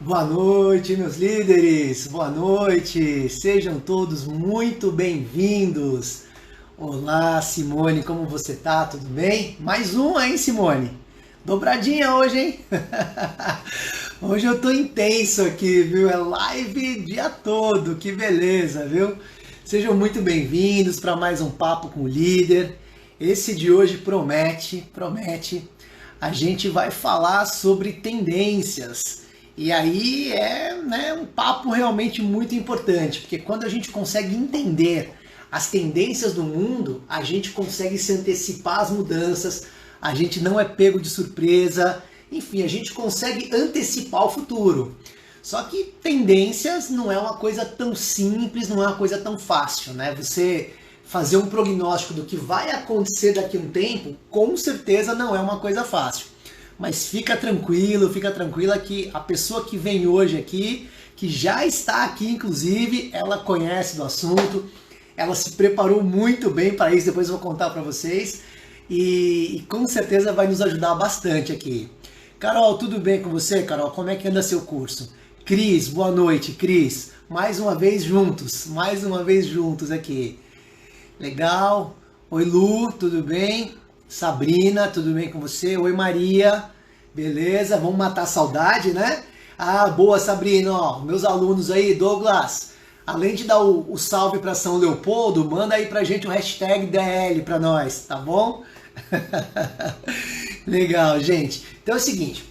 Boa noite, meus líderes. Boa noite. Sejam todos muito bem-vindos. Olá, Simone, como você tá? Tudo bem? Mais um, hein, Simone? Dobradinha hoje, hein? Hoje eu tô intenso aqui, viu? É live dia todo, que beleza, viu? Sejam muito bem-vindos para mais um Papo com o Líder. Esse de hoje promete. A gente vai falar sobre tendências. E aí é um papo realmente muito importante, porque quando a gente consegue entender as tendências do mundo, a gente consegue se antecipar às mudanças, a gente não é pego de surpresa, enfim, a gente consegue antecipar o futuro. Só que tendências não é uma coisa tão simples, não é uma coisa tão fácil, né? Você fazer um prognóstico do que vai acontecer daqui a um tempo, com certeza não é uma coisa fácil. Mas fica tranquila que a pessoa que vem hoje aqui, que já está aqui inclusive, ela conhece do assunto, ela se preparou muito bem para isso, depois eu vou contar para vocês, e com certeza vai nos ajudar bastante aqui. Carol, tudo bem com você, Carol? Como é que anda seu curso? Cris, boa noite, Cris. Mais uma vez juntos aqui. Legal. Oi, Lu, tudo bem? Sabrina, tudo bem com você? Oi, Maria. Beleza? Vamos matar a saudade, né? Ah, boa, Sabrina. Ó, meus alunos aí, Douglas, além de dar o salve para São Leopoldo, manda aí pra gente o hashtag DL para nós, tá bom? Legal, gente. Então é o seguinte,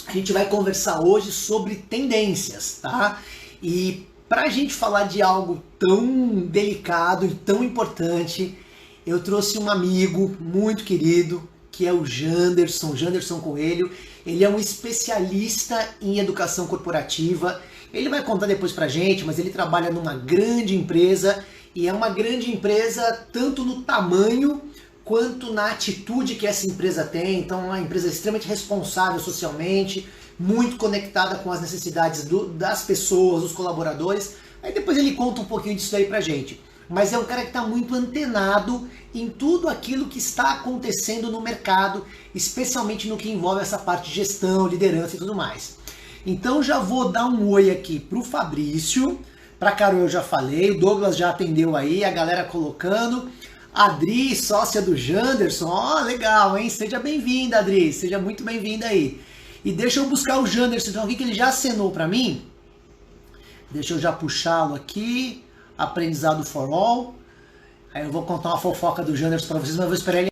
a gente vai conversar hoje sobre tendências, tá? E pra gente falar de algo tão delicado e tão importante, eu trouxe um amigo muito querido, que é o Janderson Coelho. Ele é um especialista em educação corporativa. Ele vai contar depois pra gente, mas ele trabalha numa grande empresa, e é uma grande empresa tanto no tamanho quanto na atitude que essa empresa tem. Então é uma empresa extremamente responsável socialmente, muito conectada com as necessidades das pessoas, dos colaboradores. Aí depois ele conta um pouquinho disso aí pra gente. Mas é um cara que está muito antenado em tudo aquilo que está acontecendo no mercado, especialmente no que envolve essa parte de gestão, liderança e tudo mais. Então já vou dar um oi aqui para o Fabrício, para a Carol eu já falei, o Douglas já atendeu aí, a galera colocando. Adri, sócia do Janderson, ó, legal, hein? Seja bem-vinda, Adri, seja muito bem-vinda aí. E deixa eu buscar o Janderson, então, aqui que ele já acenou para mim. Deixa eu já puxá-lo aqui. Aprendizado for all. Aí eu vou contar uma fofoca do Janderson para vocês, mas eu vou esperar ele.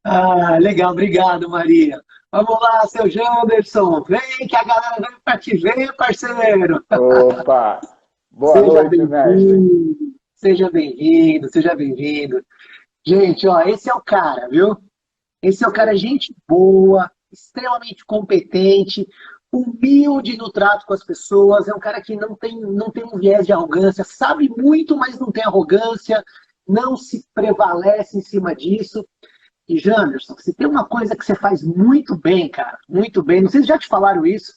Ah, legal, obrigado, Maria. Vamos lá, seu Janderson. Vem que a galera vem para te ver, parceiro. Opa! Boa noite, mestre. Seja bem-vindo. Gente, ó, esse é o cara, viu? Esse é o cara, gente boa, extremamente competente, humilde no trato com as pessoas, é um cara que não tem um viés de arrogância, sabe muito, mas não tem arrogância, não se prevalece em cima disso. E, Janderson, se tem uma coisa que você faz muito bem, cara, muito bem, não sei se já te falaram isso,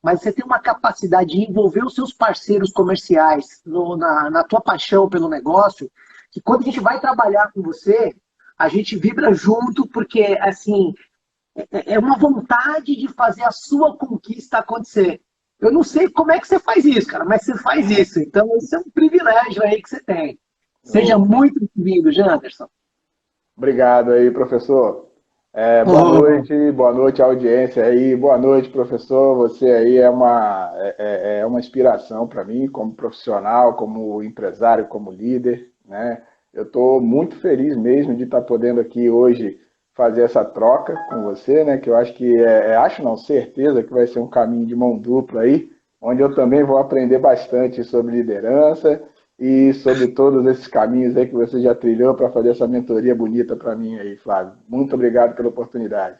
mas você tem uma capacidade de envolver os seus parceiros comerciais na tua paixão pelo negócio, que quando a gente vai trabalhar com você, a gente vibra junto, porque, assim, é uma vontade de fazer a sua conquista acontecer. Eu não sei como é que você faz isso, cara, mas você faz isso. Então, esse é um privilégio aí que você tem. Seja muito bem-vindo, Janderson. Obrigado aí, professor. Boa noite, audiência aí. Boa noite, professor. Você aí é uma inspiração para mim, como profissional, como empresário, como líder, né? Eu estou muito feliz mesmo de estar podendo aqui hoje fazer essa troca com você, né? Que eu acho que, certeza que vai ser um caminho de mão dupla aí, onde eu também vou aprender bastante sobre liderança e sobre todos esses caminhos aí que você já trilhou para fazer essa mentoria bonita para mim aí, Flávio. Muito obrigado pela oportunidade.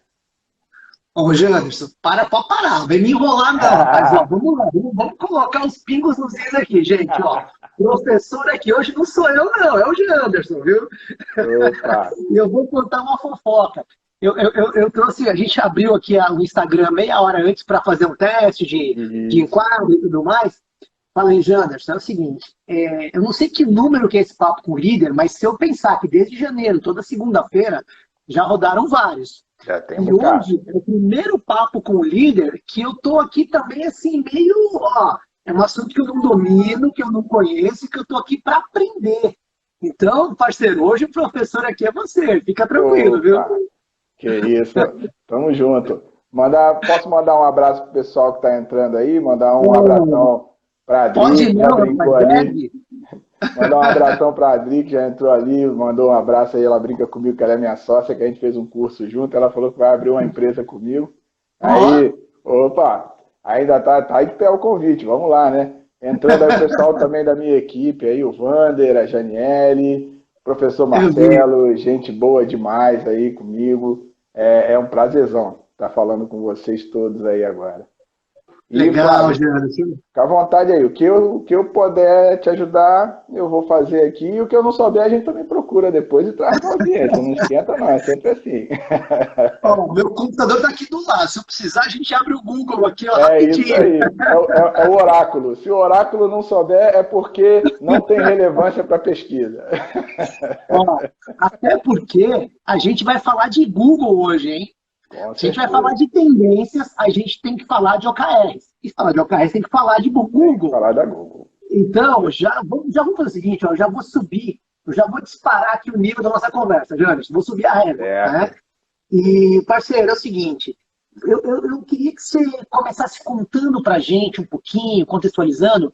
Ô, Janderson, pode parar, não vem me enrolar não, rapaz. Ó, vamos lá, vamos colocar os pingos nos is aqui, gente, ó. Professor aqui hoje não sou eu não, é o Janderson, viu? Opa. E eu vou contar uma fofoca. Eu trouxe, a gente abriu aqui o Instagram meia hora antes para fazer um teste de enquadro e tudo mais. Falei, Janderson, é o seguinte, eu não sei que número que é esse papo com o líder, mas se eu pensar que desde janeiro, toda segunda-feira, já rodaram vários. Já tem um E bocado. hoje é o primeiro papo com o líder que eu tô aqui também assim, meio, ó, é um assunto que eu não domino, que eu não conheço, que eu tô aqui para aprender. Então, parceiro, hoje o professor aqui é você, fica tranquilo, viu? Opa, que isso. Tamo junto. Posso mandar um abraço pro pessoal que está entrando aí, mandar um Ô, abração para a Adri, pode que já não, brincou rapaz, ali. deve. Mandar um abração para a Adri, que já entrou ali, mandou um abraço aí, ela brinca comigo, que ela é minha sócia, que a gente fez um curso junto, ela falou que vai abrir uma empresa comigo. Ó, Aí, opa, ainda tá aí que tá o convite, vamos lá, né? Entrando aí o pessoal também da minha equipe, aí o Vander, a Janiele, professor eu vi. Marcelo, gente boa demais aí comigo. É um prazerzão estar falando com vocês todos aí agora. E, Legal, Flávio, Jânio. fica à vontade aí. O que eu puder te ajudar, eu vou fazer aqui. E o que eu não souber, a gente também procura depois e traz para a audiência. Não esquenta, não. É sempre assim. Ó, meu computador tá aqui do lado. Se eu precisar, a gente abre o Google aqui, ó, É isso rapidinho. aí. É o oráculo. Se o oráculo não souber, é porque não tem relevância para a pesquisa. Ó, até porque a gente vai falar de Google hoje, hein? Com Se a gente vai falar certeza. de tendências, a gente tem que falar de OKRs. E falar de OKRs tem que falar de Tem que Google. falar da Google. Então, já vamos fazer o seguinte, ó, já vou subir, eu já vou disparar aqui o nível da nossa conversa, Janes. Vou subir a régua, né? Certo. E, parceiro, é o seguinte, eu queria que você começasse contando pra gente um pouquinho, contextualizando,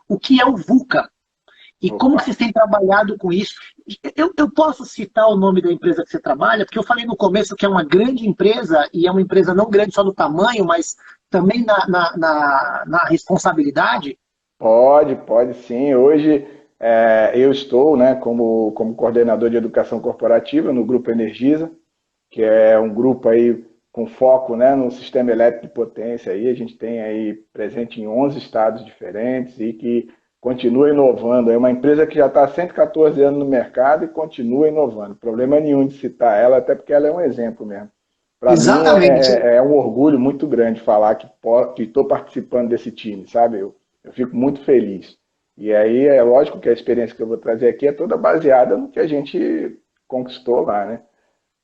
o que é o VUCA e como que Opa. vocês têm trabalhado com isso. Eu posso citar o nome da empresa que você trabalha, porque eu falei no começo que é uma grande empresa, e é uma empresa não grande só no tamanho, mas também na responsabilidade. Pode sim. Hoje eu estou, né, como coordenador de educação corporativa no Grupo Energisa, que é um grupo aí com foco, né, no sistema elétrico de potência. Aí a gente tem aí presente em 11 estados diferentes e que continua inovando. É uma empresa que já está há 114 anos no mercado e continua inovando. Problema nenhum de citar ela, até porque ela é um exemplo mesmo. Para mim Exatamente. é um orgulho muito grande falar que estou participando desse time, sabe? Eu fico muito feliz. E aí é lógico que a experiência que eu vou trazer aqui é toda baseada no que a gente conquistou lá, né?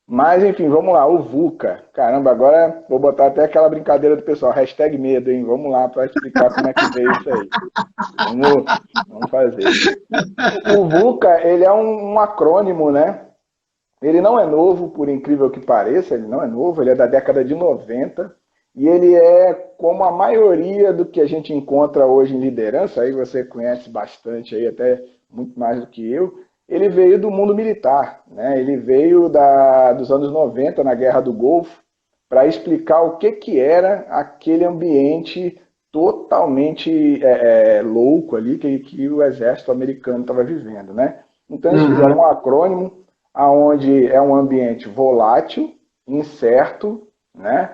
Mas, enfim, vamos lá, o VUCA. Caramba, agora vou botar até aquela brincadeira do pessoal, hashtag medo, hein? Vamos lá para explicar como é que veio isso aí. Vamos fazer. O VUCA, ele é um acrônimo, né? Ele não é novo, por incrível que pareça, ele não é novo, ele é da década de 90 e ele é como a maioria do que a gente encontra hoje em liderança, aí você conhece bastante, aí até muito mais do que eu, ele veio do mundo militar, né? Ele veio dos anos 90, na Guerra do Golfo, para explicar o que era aquele ambiente totalmente louco ali que o exército americano estava vivendo, né? Então eles fizeram Uhum. um acrônimo aonde é um ambiente volátil, incerto, né?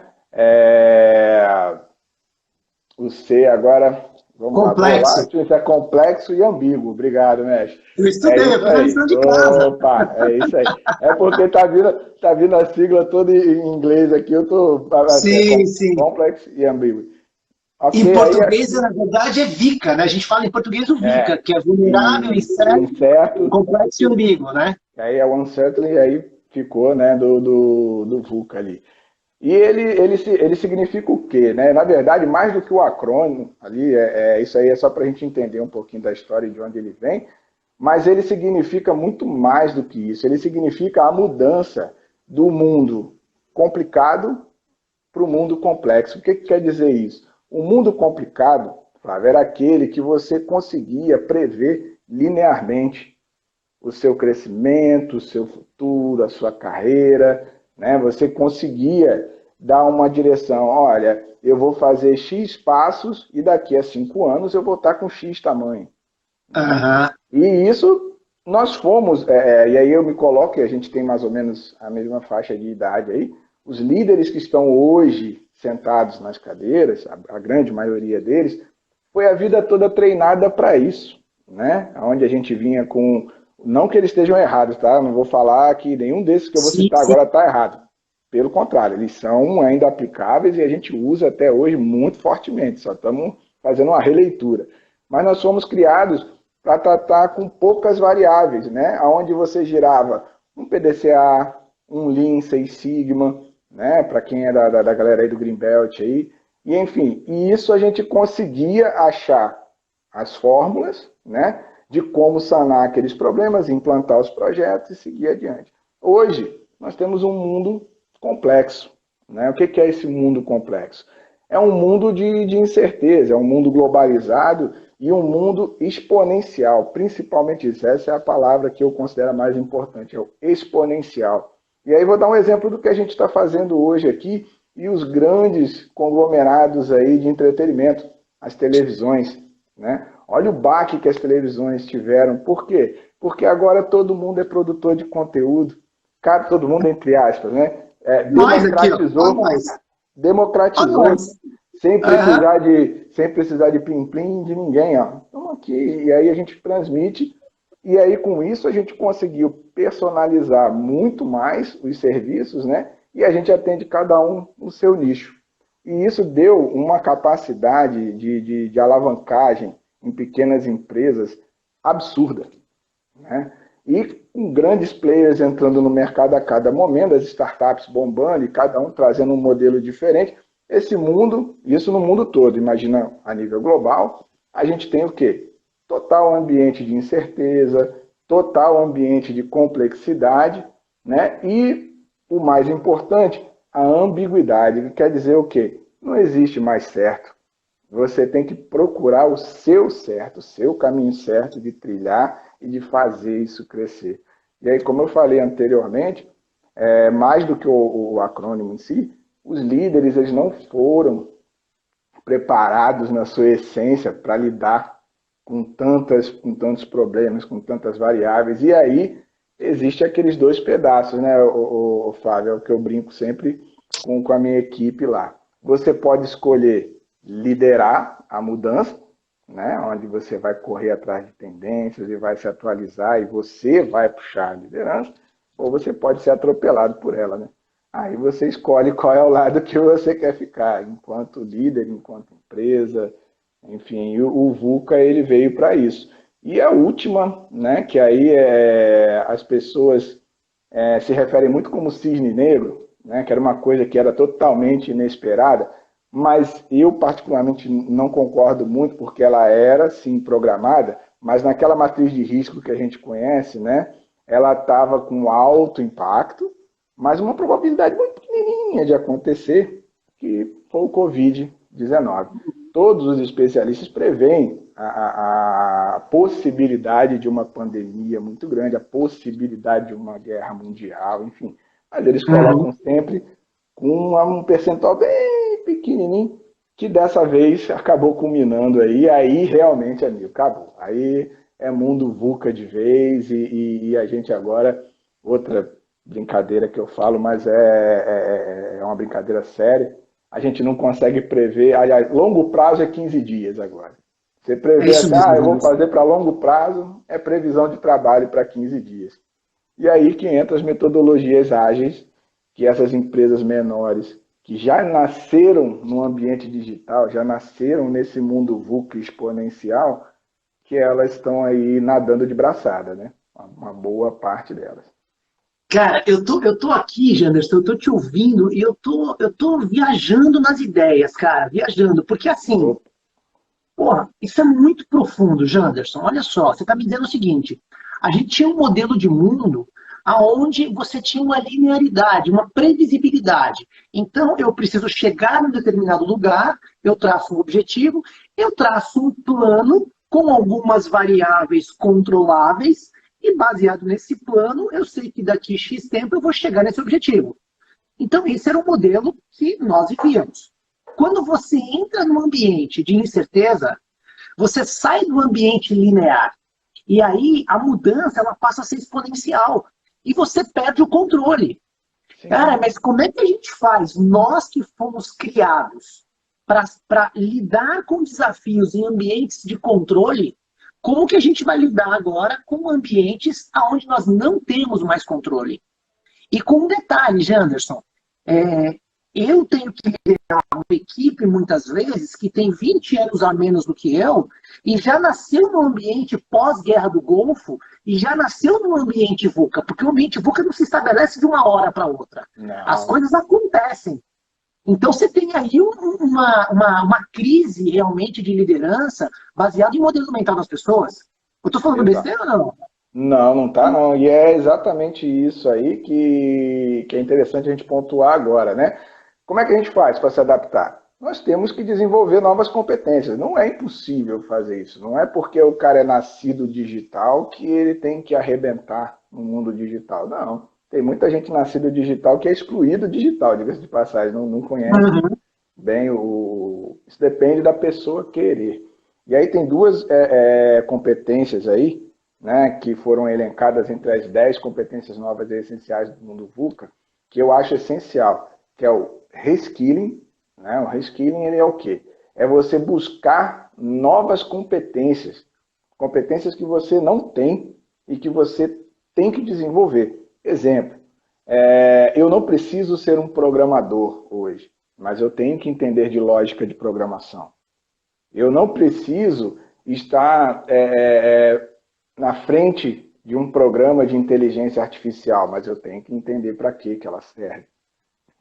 O C agora, vamos lá, Complexo. volátil, isso é complexo e ambíguo. Obrigado, mestre. Eu É estudei, eu isso fiz a aí. lição de casa. Opa, é isso aí. É porque tá vindo a sigla toda em inglês aqui, eu tô assim, Sim, sim. complexo e ambíguo. Em Ok, aí português, na verdade, é VICA, né? A gente fala em português o VICA, que é vulnerável, e incerto, incerto, complexo e ambíguo, né? aí é o uncertainty, aí ficou, né, do VUCA ali. E ele significa o quê? Né? Na verdade, mais do que o acrônimo ali, isso aí é só para a gente entender um pouquinho da história e de onde ele vem, mas ele significa muito mais do que isso. Ele significa a mudança do mundo complicado para o mundo complexo. O que quer dizer isso? O mundo complicado, Flávio, era aquele que você conseguia prever linearmente o seu crescimento, o seu futuro, a sua carreira, né? Você conseguia dar uma direção, olha, eu vou fazer X passos e daqui a 5 anos eu vou estar com X tamanho. Né? Aham. E isso nós fomos, e aí eu me coloco, e a gente tem mais ou menos a mesma faixa de idade aí, os líderes que estão hoje sentados nas cadeiras, a grande maioria deles, foi a vida toda treinada para isso, né? Onde a gente vinha com, não que eles estejam errados, tá? Não vou falar que nenhum desses que eu vou Sim, citar sim. agora está errado. Pelo contrário, eles são ainda aplicáveis e a gente usa até hoje muito fortemente, só estamos fazendo uma releitura. Mas nós fomos criados para tratar com poucas variáveis, né? Onde você girava um PDCA, um Lean Six Sigma, né? Para quem é da galera aí do Greenbelt aí. E, enfim, e isso a gente conseguia achar as fórmulas, né, de como sanar aqueles problemas, implantar os projetos e seguir adiante. Hoje, nós temos um mundo complexo, né? O que é esse mundo complexo? É um mundo de incerteza, é um mundo globalizado e um mundo exponencial, principalmente isso. Essa é a palavra que eu considero a mais importante, é o exponencial. E aí vou dar um exemplo do que a gente está fazendo hoje aqui e os grandes conglomerados aí de entretenimento, as televisões, né? Olha o baque que as televisões tiveram. Por quê? Porque agora todo mundo é produtor de conteúdo. Cara, todo mundo entre aspas, né? Democratizou, democratizou, sem precisar de plim-plim de ninguém, ó. Estamos aqui, e aí a gente transmite, e aí com isso a gente conseguiu personalizar muito mais os serviços, né? E a gente atende cada um no seu nicho. E isso deu uma capacidade de alavancagem em pequenas empresas absurda, né? E com grandes players entrando no mercado a cada momento, as startups bombando e cada um trazendo um modelo diferente. Esse mundo, isso no mundo todo, imagina a nível global, a gente tem o quê? Total ambiente de incerteza, total ambiente de complexidade, né? E o mais importante, a ambiguidade, que quer dizer o quê? Não existe mais certo. Você tem que procurar o seu certo, o seu caminho certo de trilhar e de fazer isso crescer. E aí, como eu falei anteriormente, mais do que o acrônimo em si, os líderes eles não foram preparados na sua essência para lidar com tantos problemas, com tantas variáveis. E aí existe aqueles dois pedaços, né, o Fábio, é o que eu brinco sempre com a minha equipe lá. Você pode escolher liderar a mudança, né, onde você vai correr atrás de tendências e vai se atualizar e você vai puxar a liderança, ou você pode ser atropelado por ela, né? Aí você escolhe qual é o lado que você quer ficar, enquanto líder, enquanto empresa, enfim, o VUCA ele veio para isso. E a última, né, que aí as pessoas se referem muito como cisne negro, né, que era uma coisa que era totalmente inesperada, mas eu particularmente não concordo muito, porque ela era, sim, programada, mas naquela matriz de risco que a gente conhece, né, ela estava com alto impacto, mas uma probabilidade muito pequenininha de acontecer, que foi o Covid-19. Todos os especialistas preveem a possibilidade de uma pandemia muito grande, a possibilidade de uma guerra mundial, enfim. Mas eles colocam sempre com um percentual bem pequenininho, que dessa vez acabou culminando aí, aí realmente, amigo, acabou. Aí é mundo VUCA de vez, e a gente agora, outra brincadeira que eu falo, mas é uma brincadeira séria, a gente não consegue prever, aliás, longo prazo é 15 dias agora. Você prevê assim, eu vou fazer para longo prazo, é previsão de trabalho para 15 dias. E aí que entra as metodologias ágeis, que essas empresas menores, que já nasceram no ambiente digital, já nasceram nesse mundo VUCA exponencial, que elas estão aí nadando de braçada, né? Uma boa parte delas. Cara, eu tô aqui, Janderson, eu tô te ouvindo e eu tô viajando nas ideias, cara, viajando, porque assim, porra, isso é muito profundo, Janderson. Olha só, você tá me dizendo o seguinte, a gente tinha um modelo de mundo aonde você tinha uma linearidade, uma previsibilidade. Então, eu preciso chegar em determinado lugar, eu traço um objetivo, eu traço um plano com algumas variáveis controláveis, e baseado nesse plano, eu sei que daqui a X tempo eu vou chegar nesse objetivo. Então, esse era o modelo que nós vivíamos. Quando você entra num ambiente de incerteza, você sai do ambiente linear. E aí, a mudança ela passa a ser exponencial. E você perde o controle. Sim. Cara, mas como é que a gente faz? Nós que fomos criados para lidar com desafios em ambientes de controle, como que a gente vai lidar agora com ambientes onde nós não temos mais controle? E com um detalhe, Janderson, eu tenho que liderar equipe, muitas vezes, que tem 20 anos a menos do que eu, e já nasceu no ambiente pós-guerra do Golfo, e já nasceu no ambiente VUCA, porque o ambiente VUCA não se estabelece de uma hora para outra. Não. As coisas acontecem. Então você tem aí uma crise realmente de liderança baseada em modelo mental das pessoas. Eu estou falando besteira ou não? Não, não tá não. E é exatamente isso aí que é interessante a gente pontuar agora, né? Como é que a gente faz para se adaptar? Nós temos que desenvolver novas competências. Não é impossível fazer isso. Não é porque o cara é nascido digital que ele tem que arrebentar no mundo digital. Não. Tem muita gente nascida digital que é excluído digital, diga-se de passagem, não conhece bem o... Isso depende da pessoa querer. E aí tem duas competências aí, né, que foram elencadas entre as 10 competências novas e essenciais do mundo VUCA, que eu acho essencial, que é o reskilling, né? O reskilling ele é o quê? É você buscar novas competências, competências que você não tem e que você tem que desenvolver. Exemplo, eu não preciso ser um programador hoje, mas eu tenho que entender de lógica de programação. Eu não preciso estar na frente de um programa de inteligência artificial, mas eu tenho que entender para que ela serve.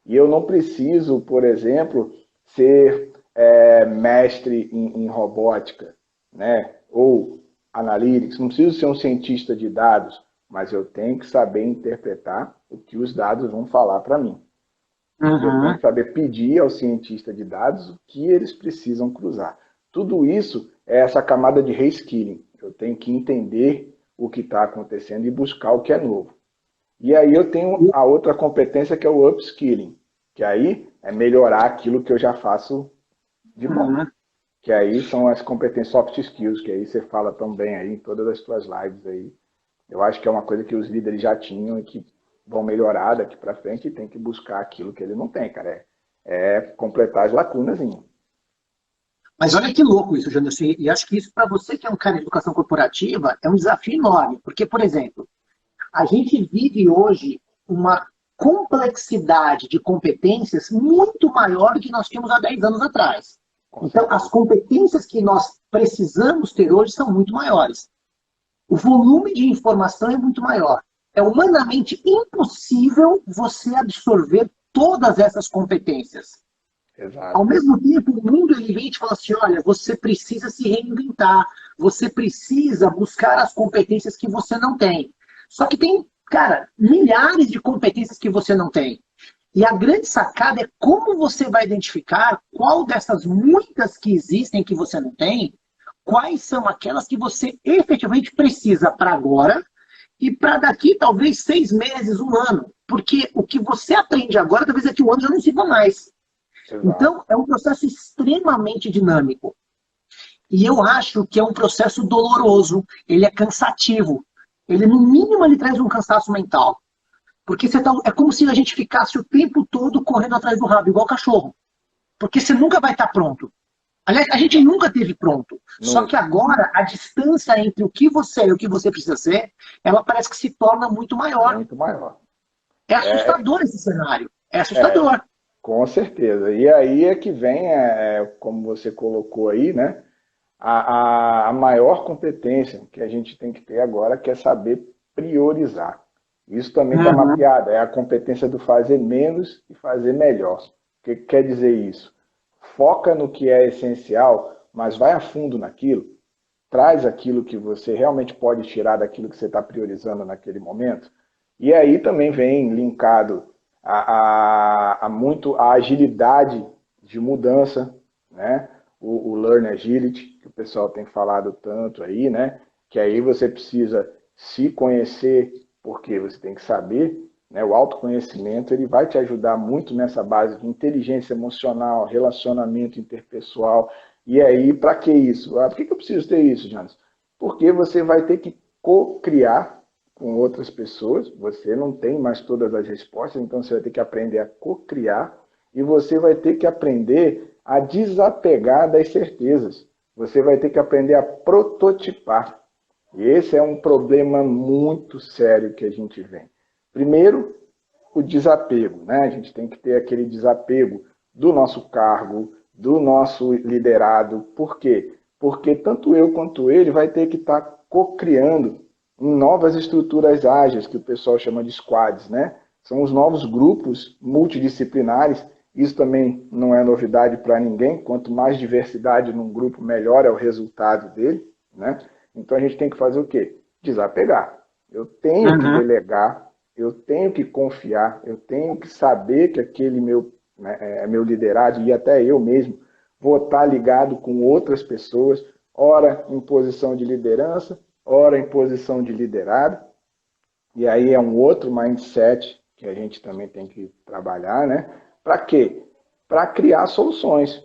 E eu não preciso, por exemplo, ser mestre em robótica, né? Ou analytics, não preciso ser um cientista de dados, mas eu tenho que saber interpretar o que os dados vão falar para mim. Eu tenho que saber pedir ao cientista de dados o que eles precisam cruzar. Tudo isso é essa camada de reskilling. Eu tenho que entender o que está acontecendo e buscar o que é novo. E aí eu tenho a outra competência que é o upskilling, que aí é melhorar aquilo que eu já faço de bom. Que aí são as competências soft skills, que aí você fala tão bem aí em todas as suas lives aí. Eu acho que é uma coisa que os líderes já tinham e que vão melhorar daqui para frente e tem que buscar aquilo que ele não tem, cara. É completar as lacunas. Mas olha que louco isso, Janderson. E acho que isso, para você que é um cara de educação corporativa, é um desafio enorme. Porque, por exemplo, a gente vive hoje uma complexidade de competências muito maior do que nós tínhamos há 10 anos atrás. Então, as competências que nós precisamos ter hoje são muito maiores. O volume de informação é muito maior. É humanamente impossível você absorver todas essas competências. Exato. Ao mesmo tempo, o mundo ele vem e te fala assim, olha, você precisa se reinventar, você precisa buscar as competências que você não tem. Só que tem, cara, milhares de competências que você não tem. E a grande sacada é como você vai identificar qual dessas muitas que existem que você não tem, quais são aquelas que você efetivamente precisa para agora e para daqui talvez 6 meses, 1 ano. Porque o que você aprende agora, talvez daqui 1 ano já não sirva mais. Exato. Então, é um processo extremamente dinâmico. E eu acho que é um processo doloroso, ele é cansativo. Ele, no mínimo, ele traz um cansaço mental. Porque é como se a gente ficasse o tempo todo correndo atrás do rabo, igual cachorro. Porque você nunca vai estar pronto. Aliás, a gente nunca teve pronto. Só que agora, a distância entre o que você é e o que você precisa ser, ela parece que se torna muito maior. Muito maior. É assustador esse cenário. É assustador. Com certeza. E aí é que vem, como você colocou aí, né, a maior competência que a gente tem que ter agora, que é saber priorizar. Isso também está mapeado, é a competência do fazer menos e fazer melhor. O que quer dizer isso? Foca no que é essencial, mas vai a fundo naquilo, traz aquilo que você realmente pode tirar daquilo que você está priorizando naquele momento. E aí também vem linkado muito a agilidade de mudança, né? O Learn Agility, que o pessoal tem falado tanto aí, né? Que aí você precisa se conhecer, porque você tem que saber, né? O autoconhecimento ele vai te ajudar muito nessa base de inteligência emocional, relacionamento interpessoal. E aí, para que isso? Por que eu preciso ter isso, Jonas? Porque você vai ter que co-criar com outras pessoas, você não tem mais todas as respostas, então você vai ter que aprender a co-criar e você vai ter que aprender a desapegar das certezas. Você vai ter que aprender a prototipar. E esse é um problema muito sério que a gente vê. Primeiro, o desapego, né? A gente tem que ter aquele desapego do nosso cargo, do nosso liderado. Por quê? Porque tanto eu quanto ele vai ter que estar co-criando em novas estruturas ágeis, que o pessoal chama de squads, né? São os novos grupos multidisciplinares. Isso também não é novidade para ninguém. Quanto mais diversidade num grupo, melhor é o resultado dele, né? Então a gente tem que fazer o quê? Desapegar. Eu tenho que delegar, eu tenho que confiar, eu tenho que saber que aquele meu liderado, e até eu mesmo, vou estar ligado com outras pessoas, ora em posição de liderança, ora em posição de liderado. E aí é um outro mindset que a gente também tem que trabalhar, né? Para quê? Para criar soluções.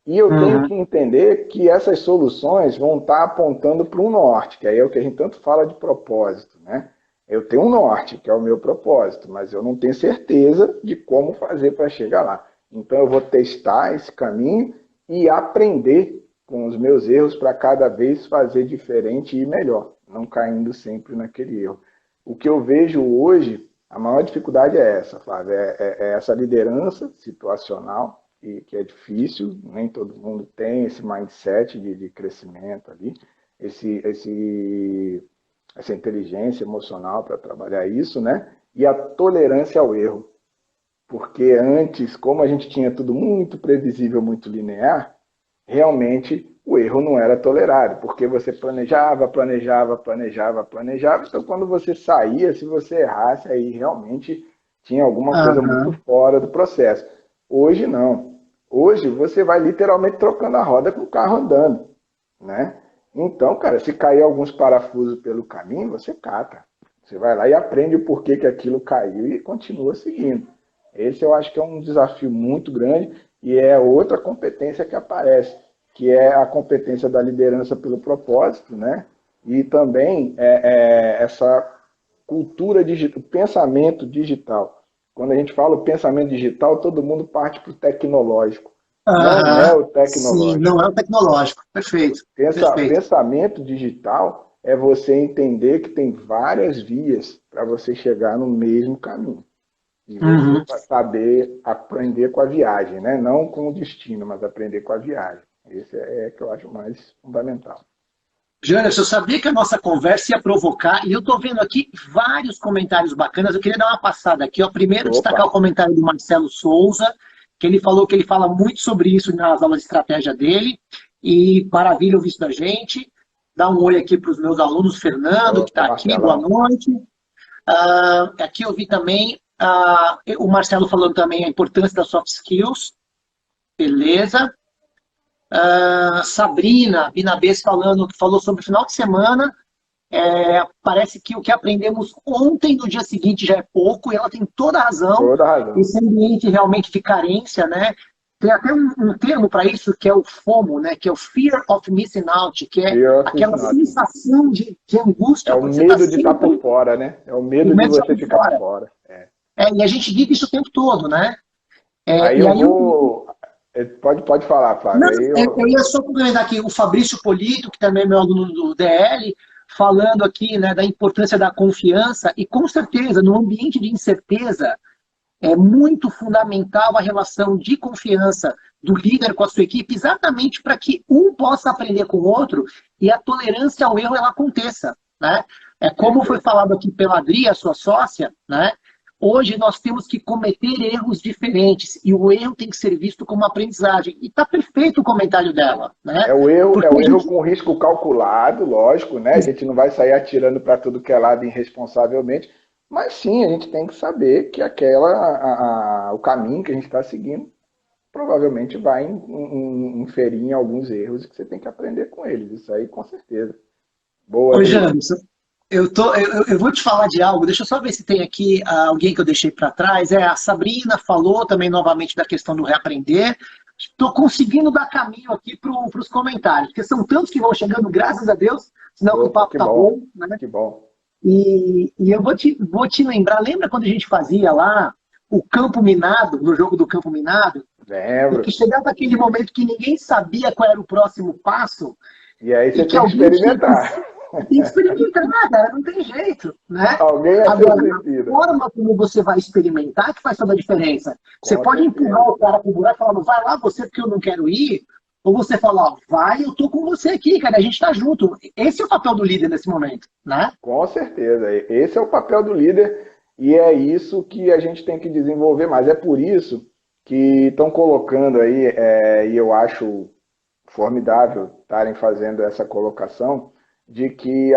E eu tenho que entender que essas soluções vão estar apontando para um norte, que aí é o que a gente tanto fala de propósito, né? Eu tenho um norte, que é o meu propósito, mas eu não tenho certeza de como fazer para chegar lá. Então eu vou testar esse caminho e aprender com os meus erros para cada vez fazer diferente e melhor, não caindo sempre naquele erro. O que eu vejo hoje, a maior dificuldade é essa, Flávio, é essa liderança situacional, e que é difícil, nem todo mundo tem esse mindset de crescimento ali, essa inteligência emocional para trabalhar isso, né? E a tolerância ao erro. Porque antes, como a gente tinha tudo muito previsível, muito linear, realmente o erro não era tolerado, porque você planejava, então quando você saía, se você errasse, aí realmente tinha alguma coisa muito fora do processo. Hoje não. Hoje você vai literalmente trocando a roda com o carro andando, né? Então, cara, se cair alguns parafusos pelo caminho, você cata. Você vai lá e aprende o porquê que aquilo caiu e continua seguindo. Esse eu acho que é um desafio muito grande e é outra competência que aparece, que é a competência da liderança pelo propósito, né? E também essa cultura digital, pensamento digital. Quando a gente fala o pensamento digital, todo mundo parte para o tecnológico. Não é o tecnológico. Sim, não é o tecnológico. Perfeito. Pensamento digital é você entender que tem várias vias para você chegar no mesmo caminho. E você saber aprender com a viagem, né? Não com o destino, mas aprender com a viagem. Esse é que eu acho mais fundamental. Janderson, eu sabia que a nossa conversa ia provocar, e eu estou vendo aqui vários comentários bacanas. Eu queria dar uma passada aqui. Ó. Primeiro, destacar o comentário do Marcelo Souza, que ele falou que ele fala muito sobre isso nas aulas de estratégia dele, e maravilha ouvir isso da gente. Dá um oi aqui para os meus alunos, Fernando, que está aqui, boa noite. Aqui eu vi também o Marcelo falando também a importância das soft skills. Beleza. Sabrina Binabês falou sobre o final de semana. Parece que o que aprendemos ontem no dia seguinte já é pouco, e ela tem toda a razão. Esse ambiente realmente de carência, né? Tem até um termo para isso, que é o FOMO, né? Que é o Fear of Missing Out, que é aquela sensação de angústia. É o medo de estar por fora, né? É o medo de você ficar por fora. E a gente vive isso o tempo todo, né? Pode falar, Flávio. Não, eu ia só complementar aqui o Fabrício Polito, que também é meu aluno do DL, falando aqui, né, da importância da confiança, e com certeza, no ambiente de incerteza, é muito fundamental a relação de confiança do líder com a sua equipe, exatamente para que um possa aprender com o outro e a tolerância ao erro ela aconteça, né? Como foi falado aqui pela Adri, a sua sócia, né? Hoje nós temos que cometer erros diferentes e o erro tem que ser visto como aprendizagem. E está perfeito o comentário dela, né? É o erro com risco calculado, lógico, né? A gente não vai sair atirando para tudo que é lado irresponsavelmente, mas sim, a gente tem que saber que o caminho que a gente está seguindo provavelmente vai inferir em alguns erros e que você tem que aprender com eles. Isso aí, com certeza. Boa. Oi, Janderson. Eu vou te falar de algo, deixa eu só ver se tem aqui alguém que eu deixei para trás. A Sabrina falou também novamente da questão do reaprender. Estou conseguindo dar caminho aqui para os comentários, porque são tantos que vão chegando, graças a Deus, senão o papo tá bom. Né? Que bom. E eu vou te lembrar, lembra quando a gente fazia lá o campo minado, no jogo do campo minado? Lembro. Que chegava aquele momento que ninguém sabia qual era o próximo passo. E aí você tinha que experimentar. Tem que experimentar, cara, não tem jeito, né? Alguém é Agora, seu a forma como você vai experimentar que faz toda a diferença. Você Com pode certeza. empurrar o cara pro buraco e falar, vai lá você porque eu não quero ir, ou você fala, ó, vai, eu tô com você aqui, cara, a gente tá junto. Esse é o papel do líder nesse momento, né? Com certeza. Esse é o papel do líder e é isso que a gente tem que desenvolver mais. É por isso que estão colocando aí, e eu acho formidável estarem fazendo essa colocação, de que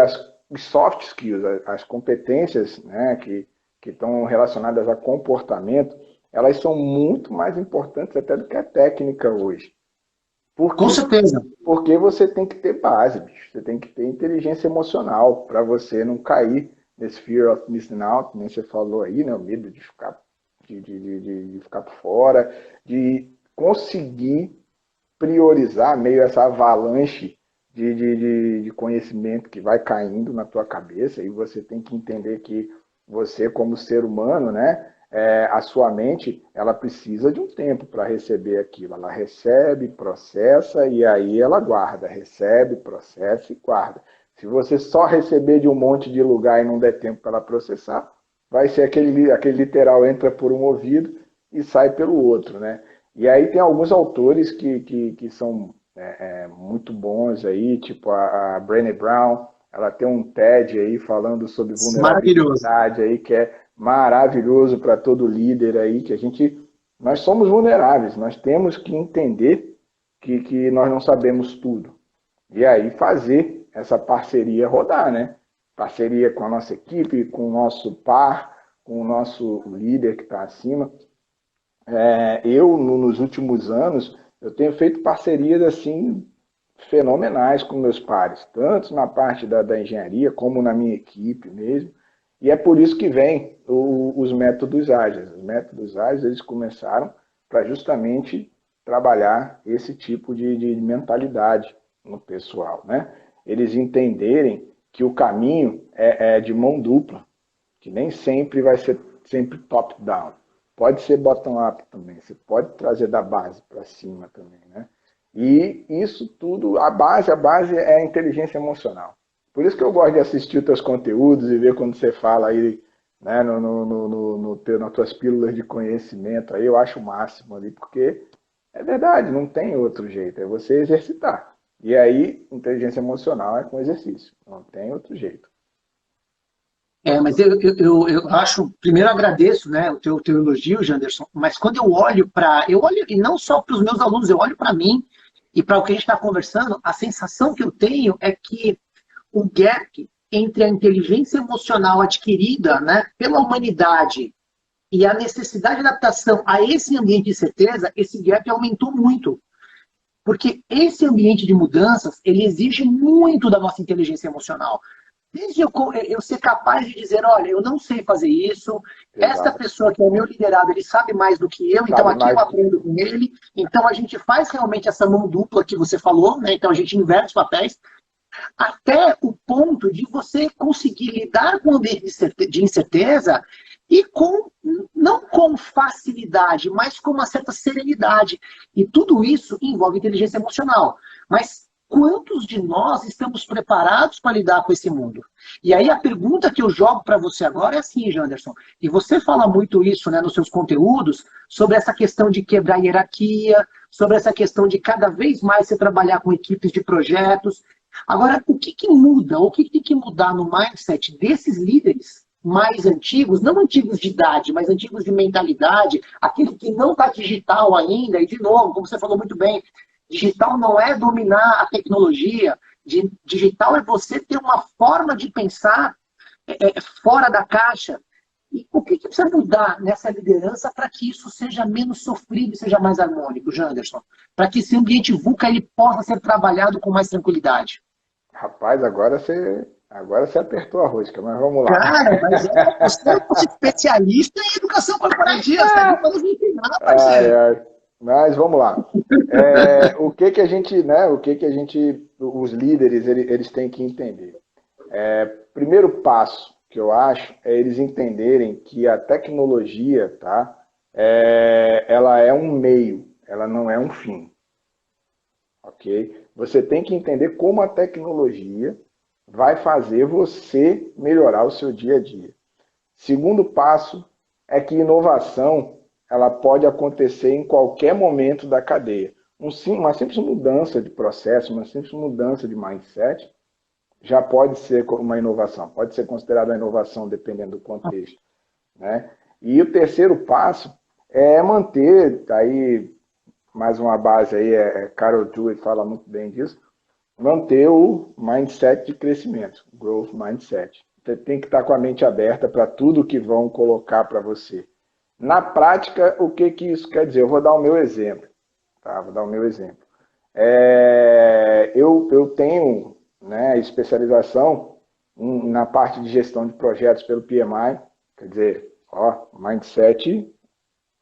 os soft skills, as competências, né, que estão relacionadas a comportamento, elas são muito mais importantes até do que a técnica hoje. Por Com quê? certeza. Porque você tem que ter base, bicho. Você tem que ter inteligência emocional para você não cair nesse fear of missing out, nem você falou aí, né? O medo de ficar, de ficar por fora, de conseguir priorizar meio essa avalanche de conhecimento que vai caindo na tua cabeça, e você tem que entender que você, como ser humano, né, a sua mente, ela precisa de um tempo para receber aquilo. Ela recebe, processa e aí ela guarda. Recebe, processa e guarda. Se você só receber de um monte de lugar e não der tempo para ela processar, vai ser aquele literal entra por um ouvido e sai pelo outro, né? E aí tem alguns autores que são muito bons aí, tipo a Brené Brown, ela tem um TED aí falando sobre Maravilhoso. vulnerabilidade aí, que é maravilhoso para todo líder aí, que nós somos vulneráveis, nós temos que entender que nós não sabemos tudo. E aí fazer essa parceria rodar, né? Parceria com a nossa equipe, com o nosso par, com o nosso líder que está acima. Nos últimos anos, eu tenho feito parcerias assim fenomenais com meus pares, tanto na parte da engenharia como na minha equipe mesmo. E é por isso que vem os métodos ágeis. Os métodos ágeis eles começaram para justamente trabalhar esse tipo de mentalidade no pessoal, né? Eles entenderem que o caminho é de mão dupla, que nem sempre vai ser sempre top-down. Pode ser bottom-up também, você pode trazer da base para cima também, né? E isso tudo, a base é a inteligência emocional. Por isso que eu gosto de assistir os teus conteúdos e ver quando você fala aí, né, nas tuas pílulas de conhecimento, aí eu acho o máximo ali, porque é verdade, não tem outro jeito, é você exercitar. E aí, inteligência emocional é com exercício, não tem outro jeito. Mas eu acho, primeiro eu agradeço, né, o teu elogio, Janderson, mas quando eu olho, e não só para os meus alunos, eu olho para mim e para o que a gente está conversando, a sensação que eu tenho é que o gap entre a inteligência emocional adquirida, né, pela humanidade e a necessidade de adaptação a esse ambiente de certeza, esse gap aumentou muito. Porque esse ambiente de mudanças, ele exige muito da nossa inteligência emocional. Desde eu ser capaz de dizer, olha, eu não sei fazer isso, esta Exato. pessoa que é o meu liderado, ele sabe mais do que eu, então Sabe aqui eu mais? aprendo com ele, então a gente faz realmente essa mão dupla que você falou, né? Então a gente inverte os papéis, até o ponto de você conseguir lidar com o ambiente de incerteza e não com facilidade, mas com uma certa serenidade. E tudo isso envolve inteligência emocional. Mas quantos de nós estamos preparados para lidar com esse mundo? E aí a pergunta que eu jogo para você agora é assim, Janderson, e você fala muito isso, né, nos seus conteúdos, sobre essa questão de quebrar a hierarquia, sobre essa questão de cada vez mais você trabalhar com equipes de projetos. Agora, o que muda? O que tem que mudar no mindset desses líderes mais antigos, não antigos de idade, mas antigos de mentalidade, aquele que não está digital ainda, e de novo, como você falou muito bem, digital não é dominar a tecnologia, digital é você ter uma forma de pensar fora da caixa. E o que precisa mudar nessa liderança para que isso seja menos sofrido e seja mais harmônico, Janderson? Para que esse ambiente VUCA ele possa ser trabalhado com mais tranquilidade. Rapaz, agora você apertou a rosca, mas vamos lá. Cara, mas você é um especialista em educação corporativa, você está aqui para nos ensinar, Ai, parceiro. ai. Mas vamos lá. O que a gente, né? Os líderes, eles têm que entender. Primeiro passo que eu acho é eles entenderem que a tecnologia, tá? Ela é um meio, ela não é um fim, ok? Você tem que entender como a tecnologia vai fazer você melhorar o seu dia a dia. Segundo passo é que inovação ela pode acontecer em qualquer momento da cadeia. Uma simples mudança de processo, uma simples mudança de mindset já pode ser uma inovação, pode ser considerada uma inovação dependendo do contexto, né? E o terceiro passo é manter, aí mais uma base aí, Carol Dweck fala muito bem disso, manter o mindset de crescimento, growth mindset. Você tem que estar com a mente aberta para tudo que vão colocar para você. Na prática, o que isso quer dizer? Eu vou dar o meu exemplo. Tá? Vou dar o meu exemplo. Eu tenho, né, especialização na parte de gestão de projetos pelo PMI, quer dizer, mindset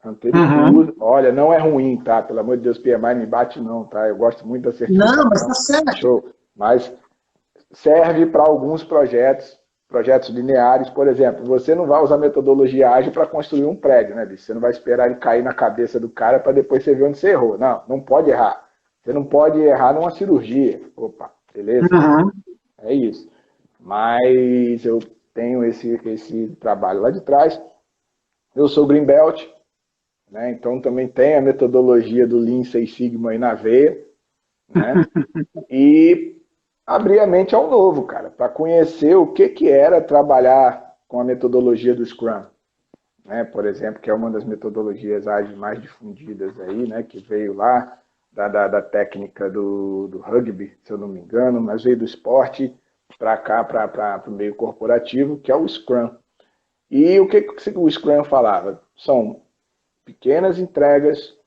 anterior. Olha, não é ruim, tá? Pelo amor de Deus, PMI me bate não, tá? Eu gosto muito da certificação. Não, mas tá certo. Show. Mas serve para alguns projetos lineares. Por exemplo, você não vai usar metodologia ágil para construir um prédio, né, bicho? Você não vai esperar ele cair na cabeça do cara para depois você ver onde você errou. Não, não pode errar. Você não pode errar numa cirurgia. Opa, beleza? Uhum. É isso. Mas eu tenho esse trabalho lá de trás. Eu sou Green Belt, né? Então também tem a metodologia do Lean Six Sigma aí na veia, né? E abrir a mente ao novo, cara, para conhecer o que era trabalhar com a metodologia do Scrum, né? Por exemplo, que é uma das metodologias ágeis mais difundidas aí, né? Que veio lá da técnica do rugby, se eu não me engano, mas veio do esporte para cá, para o meio corporativo, que é o Scrum. E o que o Scrum falava? São pequenas entregas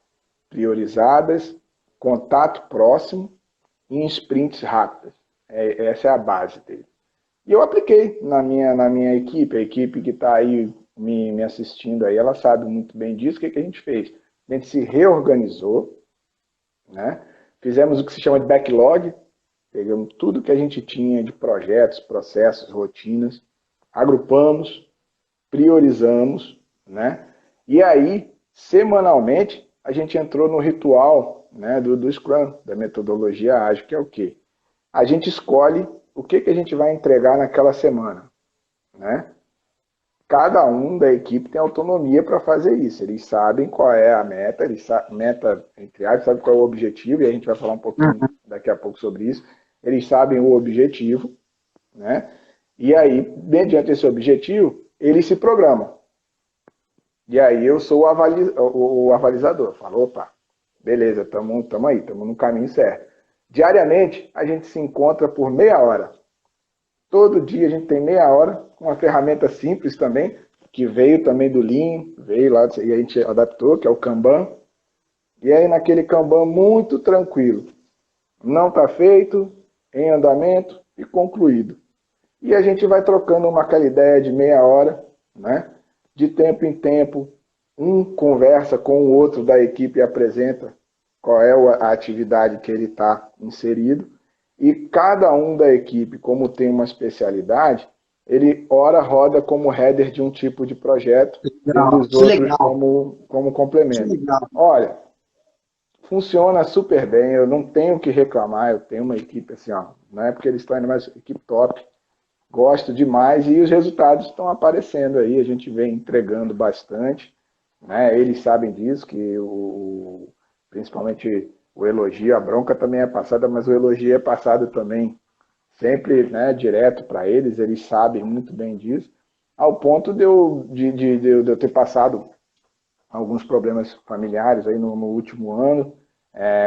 priorizadas, contato próximo e em sprints rápidas. Essa é a base dele. E eu apliquei na minha equipe, a equipe que está aí me assistindo aí, ela sabe muito bem disso. O que a gente fez? A gente se reorganizou, né? Fizemos o que se chama de backlog, pegamos tudo que a gente tinha de projetos, processos, rotinas, agrupamos, priorizamos, né? E aí, semanalmente, a gente entrou no ritual, né, do Scrum, da metodologia ágil, que é o quê? A gente escolhe o que a gente vai entregar naquela semana, né? Cada um da equipe tem autonomia para fazer isso. Eles sabem qual é a meta, meta entre aspas, sabe qual é o objetivo, e a gente vai falar um pouquinho daqui a pouco sobre isso. Eles sabem o objetivo, né? E aí, mediante esse objetivo, eles se programam. E aí eu sou o avalizador. Falo, opa, beleza, estamos aí, estamos no caminho certo. Diariamente, a gente se encontra por meia hora. Todo dia a gente tem meia hora, com uma ferramenta simples também, que veio também do Lean, veio lá e a gente adaptou, que é o Kanban. E aí naquele Kanban muito tranquilo. Não está feito, em andamento e concluído. E a gente vai trocando aquela ideia de meia hora, né? De tempo em tempo, um conversa com o outro da equipe e apresenta qual é a atividade que ele está inserido. E cada um da equipe, como tem uma especialidade, ele ora roda como header de um tipo de projeto Legal. e dos outros como complemento. Olha, funciona super bem, eu não tenho o que reclamar, eu tenho uma equipe assim, ó, não é porque eles estão indo, mas equipe top. Gosto demais e os resultados estão aparecendo aí, a gente vem entregando bastante, né? Eles sabem disso, que principalmente o elogio, a bronca também é passada, mas o elogio é passado também sempre, né, direto para eles sabem muito bem disso, ao ponto de eu ter passado alguns problemas familiares aí no último ano,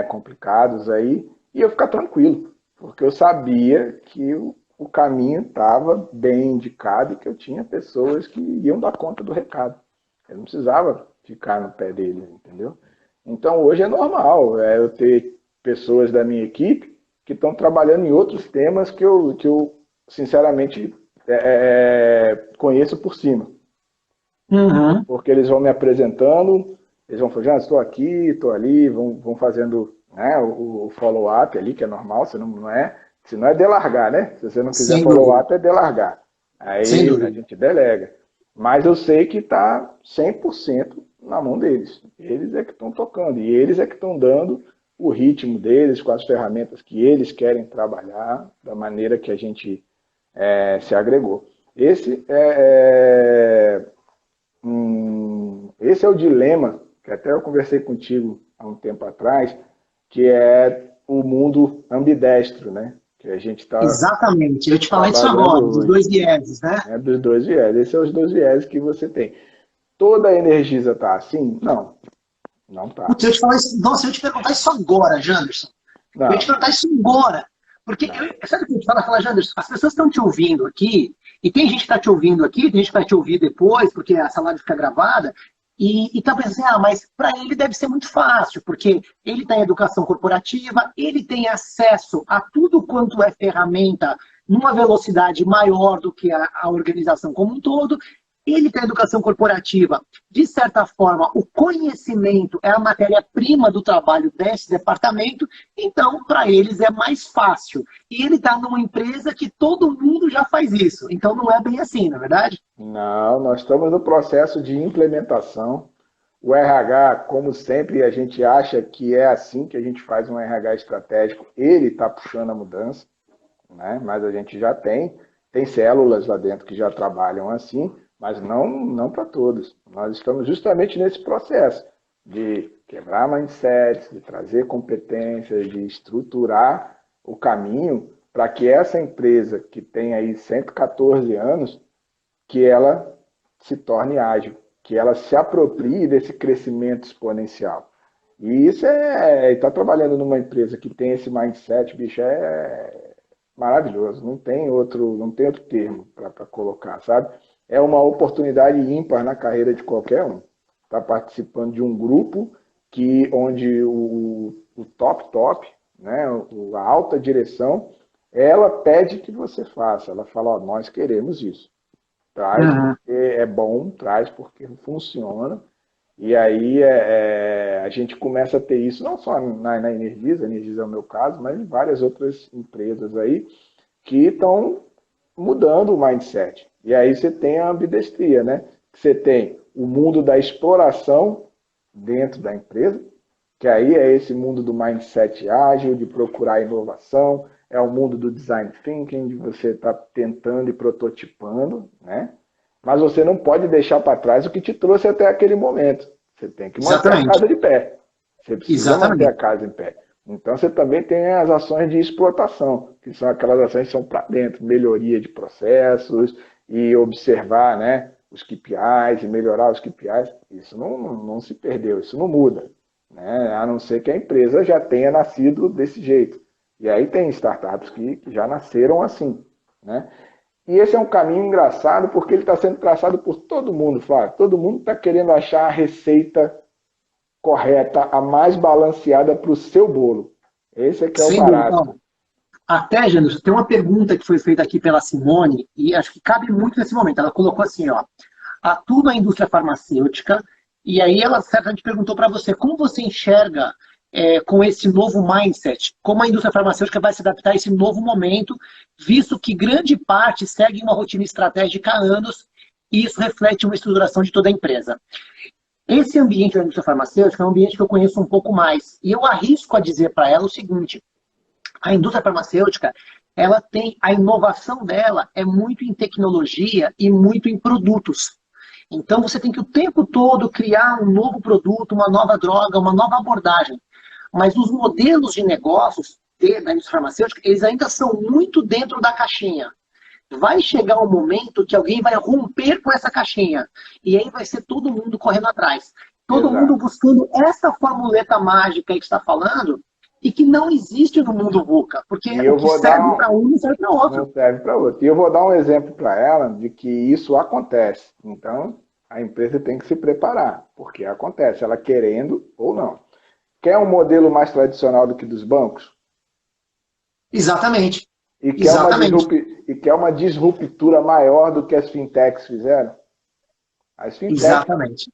complicados aí, e eu ficar tranquilo, porque eu sabia que o caminho estava bem indicado e que eu tinha pessoas que iam dar conta do recado. Eu não precisava ficar no pé deles, entendeu? Então, hoje é normal eu ter pessoas da minha equipe que estão trabalhando em outros temas que eu sinceramente, conheço por cima. Uhum. Porque eles vão me apresentando, eles vão falando, estou aqui, estou ali, vão fazendo, né, o follow-up ali, que é normal, se não é delargar, né? Se você não fizer follow-up, é delargar. Aí a gente delega. Mas eu sei que está 100% na mão deles. Eles é que estão tocando. E eles é que estão dando o ritmo deles, com as ferramentas que eles querem trabalhar, da maneira que a gente se agregou. Esse é o dilema, que até eu conversei contigo há um tempo atrás, que é o mundo ambidestro, né? Que a gente está Exatamente, eu ia te falar isso trabalhando agora, dos hoje, dois vieses, né? né? Dos dois viés. Esses são os dois viés que você tem. Toda a Energisa está assim? Não, não está. Putz, eu ia te falar isso, nossa, eu ia te perguntar isso agora, Janderson. Eu ia te Não, perguntar isso agora. Porque, não. sabe o que eu te falo, Janderson? As pessoas estão te ouvindo aqui, e tem gente que está te ouvindo aqui, tem gente que vai te ouvir depois, porque essa live fica gravada, e tá pensando, mas para ele deve ser muito fácil, porque ele tem educação corporativa, ele tem acesso a tudo quanto é ferramenta numa velocidade maior do que a organização como um todo, ele tem educação corporativa. De certa forma, o conhecimento é a matéria-prima do trabalho desse departamento, então, para eles é mais fácil. E ele está numa empresa que todo mundo já faz isso. Então, não é bem assim, não é verdade? Não, nós estamos no processo de implementação. O RH, como sempre, a gente acha que é assim que a gente faz um RH estratégico. Ele está puxando a mudança, né? Mas a gente já tem células lá dentro que já trabalham assim, mas não para todos. Nós estamos justamente nesse processo de quebrar mindsets, de trazer competências, de estruturar o caminho para que essa empresa que tem aí 114 anos, que ela se torne ágil, que ela se aproprie desse crescimento exponencial. E isso está trabalhando numa empresa que tem esse mindset, bicho, é maravilhoso, não tem outro termo para colocar, sabe? É uma oportunidade ímpar na carreira de qualquer um. Está participando de um grupo onde o top, né, a alta direção, ela pede que você faça. Ela fala, nós queremos isso. Traz porque é bom, traz porque funciona. E aí a gente começa a ter isso, não só na Energisa, a Energisa é o meu caso, mas em várias outras empresas aí que estão mudando o mindset. E aí você tem a ambidestria, né? Você tem o mundo da exploração dentro da empresa, que aí é esse mundo do mindset ágil, de procurar inovação, é o mundo do design thinking, de você estar tentando e prototipando, né? Mas você não pode deixar para trás o que te trouxe até aquele momento. Você tem que manter a casa de pé. Você precisa manter a casa em pé. Então você também tem as ações de explotação, que são aquelas ações que são para dentro, melhoria de processos e observar, né, os KPIs e melhorar os KPIs. Isso não se perdeu, isso não muda, né? A não ser que a empresa já tenha nascido desse jeito. E aí tem startups que já nasceram assim, né? E esse é um caminho engraçado porque ele está sendo traçado por todo mundo, Flávio. Todo mundo está querendo achar a receita correta, a mais balanceada para o seu bolo. Esse é que é o barato. Então, até, Janus, tem uma pergunta que foi feita aqui pela Simone, e acho que cabe muito nesse momento. Ela colocou assim, atuo na indústria farmacêutica, e aí ela certamente perguntou para você, como você enxerga com esse novo mindset, como a indústria farmacêutica vai se adaptar a esse novo momento, visto que grande parte segue uma rotina estratégica há anos, e isso reflete uma estruturação de toda a empresa. Esse ambiente da indústria farmacêutica é um ambiente que eu conheço um pouco mais. E eu arrisco a dizer para ela o seguinte, a indústria farmacêutica, ela tem, a inovação dela é muito em tecnologia e muito em produtos. Então você tem que o tempo todo criar um novo produto, uma nova droga, uma nova abordagem. Mas os modelos de negócios da indústria farmacêutica, eles ainda são muito dentro da caixinha. Vai chegar um momento que alguém vai romper com essa caixinha. E aí vai ser todo mundo correndo atrás. Todo mundo buscando essa formuleta mágica aí que está falando e que não existe no mundo VUCA. Porque o que serve para um não serve para outro. Não serve para outro. E eu vou dar um exemplo para ela de que isso acontece. Então, a empresa tem que se preparar, porque acontece, ela querendo ou não. Quer um modelo mais tradicional do que dos bancos? Exatamente. E quer uma disruptura maior do que as fintechs fizeram? As fintechs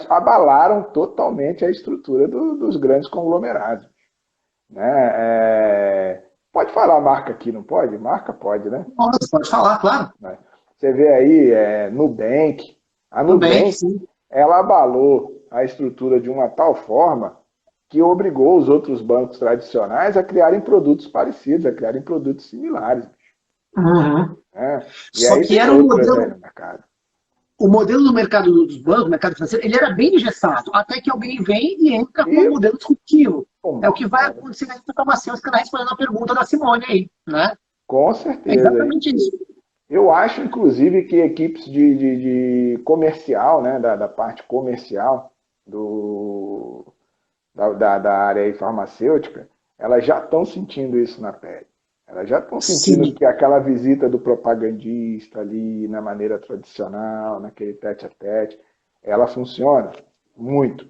abalaram totalmente a estrutura dos grandes conglomerados. Né? Pode falar a marca aqui, não pode? Marca pode, né? Pode falar, claro. Você vê aí, Nubank. A Nubank, ela abalou a estrutura de uma tal forma que obrigou os outros bancos tradicionais a criarem produtos parecidos, a criarem produtos similares. Né? E Só aí que tem era um outras aí modelo. no mercado. O modelo do mercado dos bancos, mercado financeiro, ele era bem engessado, até que alguém vem e entra com um E, modelo disruptivo. É o bom, que vai acontecer na indústria farmacêutica, respondendo a pergunta da Simone aí, né? com É certeza. exatamente isso. Eu acho, inclusive, que equipes de comercial, né, da parte comercial da área aí farmacêutica, elas já estão sentindo isso na pele. Elas já estão sentindo Sim, que aquela visita do propagandista ali, na maneira tradicional, naquele tete-a-tete, ela funciona muito.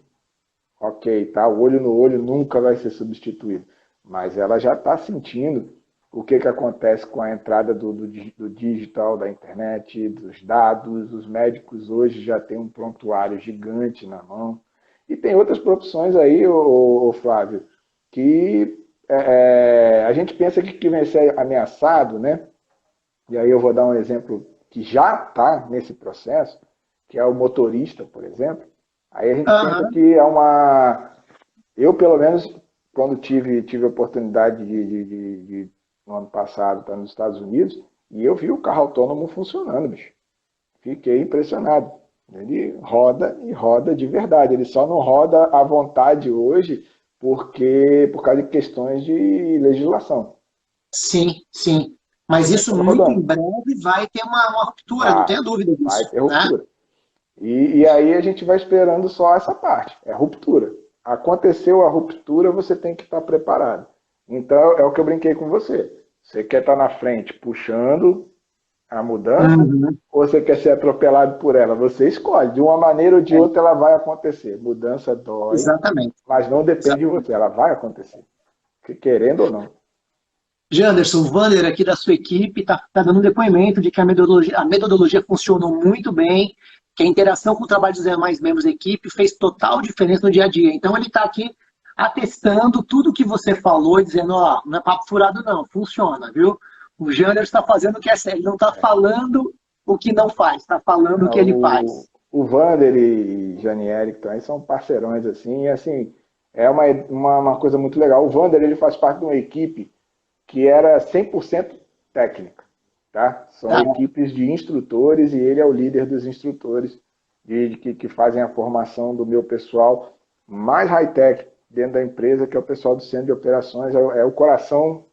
Ok, tá? O olho no olho nunca vai ser substituído. Mas ela já está sentindo o que acontece com a entrada do digital, da internet, dos dados. Os médicos hoje já têm um prontuário gigante na mão. E tem outras profissões aí, Flávio, que a gente pensa que vai ser ameaçado, né? E aí eu vou dar um exemplo que já está nesse processo, que é o motorista, por exemplo. Aí a gente pensa aham, que é uma. Eu, pelo menos, quando tive a oportunidade no ano passado, estar nos Estados Unidos, e eu vi o carro autônomo funcionando, bicho. Fiquei impressionado. Ele roda e roda de verdade. Ele só não roda à vontade hoje por causa de questões de legislação. sim, sim. Mas Mas isso está muito em rodando. breve vai ter uma ruptura, não Vai, tenha dúvida vai disso, ter né? ruptura. E aí a gente vai esperando só essa parte, é ruptura. Aconteceu a ruptura, você tem que estar preparado. Então é o que eu brinquei com você. Você quer estar na frente puxando a mudança Uhum, ou você quer ser atropelado por ela? Você escolhe. De uma maneira ou de é, outra ela vai acontecer. Mudança dói, exatamente. mas não depende de você. Ela vai acontecer, querendo ou não. Janderson, o Vander aqui da sua equipe está dando um depoimento de que a metodologia funcionou muito bem, que a interação com o trabalho dos demais membros da equipe fez total diferença no dia a dia. Então ele está aqui atestando tudo que você falou e dizendo, ó, não é papo furado não, funciona, viu? O Janderson está fazendo o que é sério, ele não está falando o que não faz, está falando o que ele O, faz. o Vander e Janieri, que também são parceirões assim, e assim, é uma coisa muito legal. O Vander, ele faz parte de uma equipe que era 100% técnica, tá? São Tá? equipes de instrutores e ele é o líder dos instrutores que fazem a formação do meu pessoal mais high-tech dentro da empresa, que é o pessoal do centro de operações, é o coração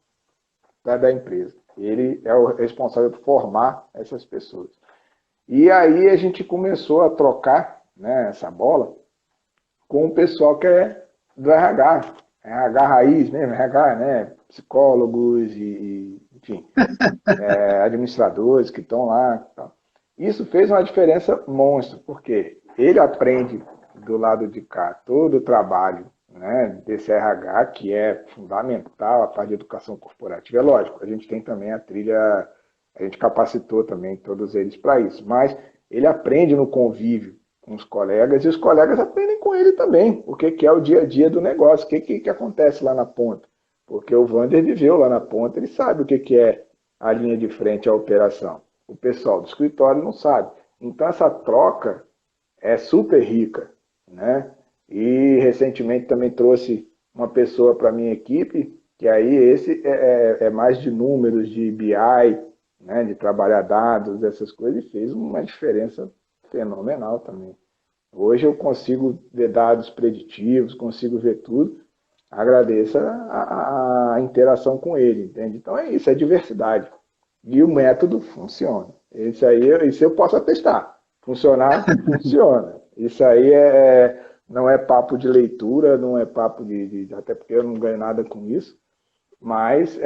da empresa. Ele é o responsável por formar essas pessoas. E aí a gente começou a trocar, né, essa bola com o pessoal que é do RH, RH raiz mesmo, RH, né, psicólogos enfim, administradores que estão lá. Tal. Isso fez uma diferença monstra, porque ele aprende do lado de cá todo o trabalho, né, desse RH, que é fundamental, a parte de educação corporativa. É lógico, a gente tem também a trilha, a gente capacitou também todos eles para isso, mas ele aprende no convívio com os colegas e os colegas aprendem com ele também o que é o dia a dia do negócio, o que acontece lá na ponta. Porque o Vander viveu lá na ponta, ele sabe o que é a linha de frente à operação. O pessoal do escritório não sabe. Então essa troca é super rica, né? E recentemente também trouxe uma pessoa para a minha equipe, que aí esse é mais de números, de BI, né? De trabalhar dados, essas coisas, e fez uma diferença fenomenal também. Hoje eu consigo ver dados preditivos, consigo ver tudo. Agradeço a interação com ele, entende? Então é isso, é diversidade. E o método funciona. Isso eu posso atestar. Funcionar, funciona. Isso aí não é papo de leitura, não é papo até porque eu não ganho nada com isso, mas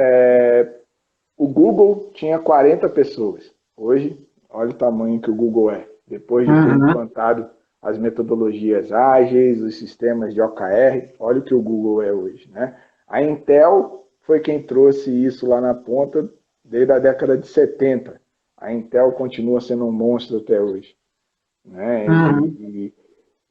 o Google tinha 40 pessoas. Hoje, olha o tamanho que o Google é. Depois de ter Uhum. implantado as metodologias ágeis, os sistemas de OKR, olha o que o Google é hoje, né? A Intel foi quem trouxe isso lá na ponta desde a década de 70. A Intel continua sendo um monstro até hoje, né? Uhum.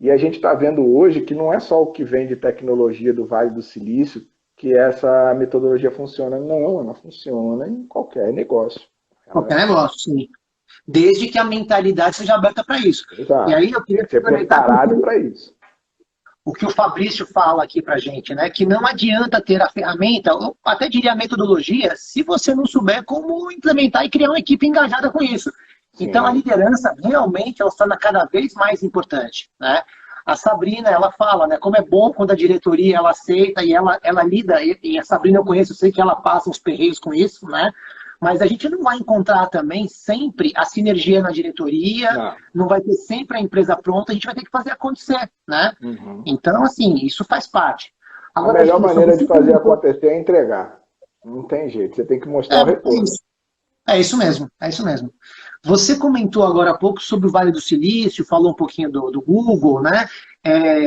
E a gente está vendo hoje que não é só o que vem de tecnologia do Vale do Silício que essa metodologia funciona. Não, ela funciona em qualquer negócio. Qualquer Ela, negócio, sim. Desde que a mentalidade seja aberta para isso. E exato. aí eu Tem queria que ser aproveitar que preparado para isso. o que o Fabrício fala aqui para a gente, né? Que não adianta ter a ferramenta, ou até diria a metodologia, se você não souber como implementar e criar uma equipe engajada com isso. Então, a Sim. liderança realmente ela se torna cada vez mais importante, né? A Sabrina, ela fala, né? Como é bom quando a diretoria ela aceita e ela lida, e a Sabrina eu conheço, eu sei que ela passa uns perreios com isso, né? Mas a gente não vai encontrar também sempre a sinergia na diretoria, Não. não vai ter sempre a empresa pronta, a gente vai ter que fazer acontecer, né? Uhum. Então, assim, isso faz parte. A Agora, melhor Gilson, maneira de você fazer comentou... acontecer é entregar. Não tem jeito, você tem que mostrar o É retorno. isso. É isso mesmo, é isso mesmo. Você comentou agora há pouco sobre o Vale do Silício, falou um pouquinho do Google, né?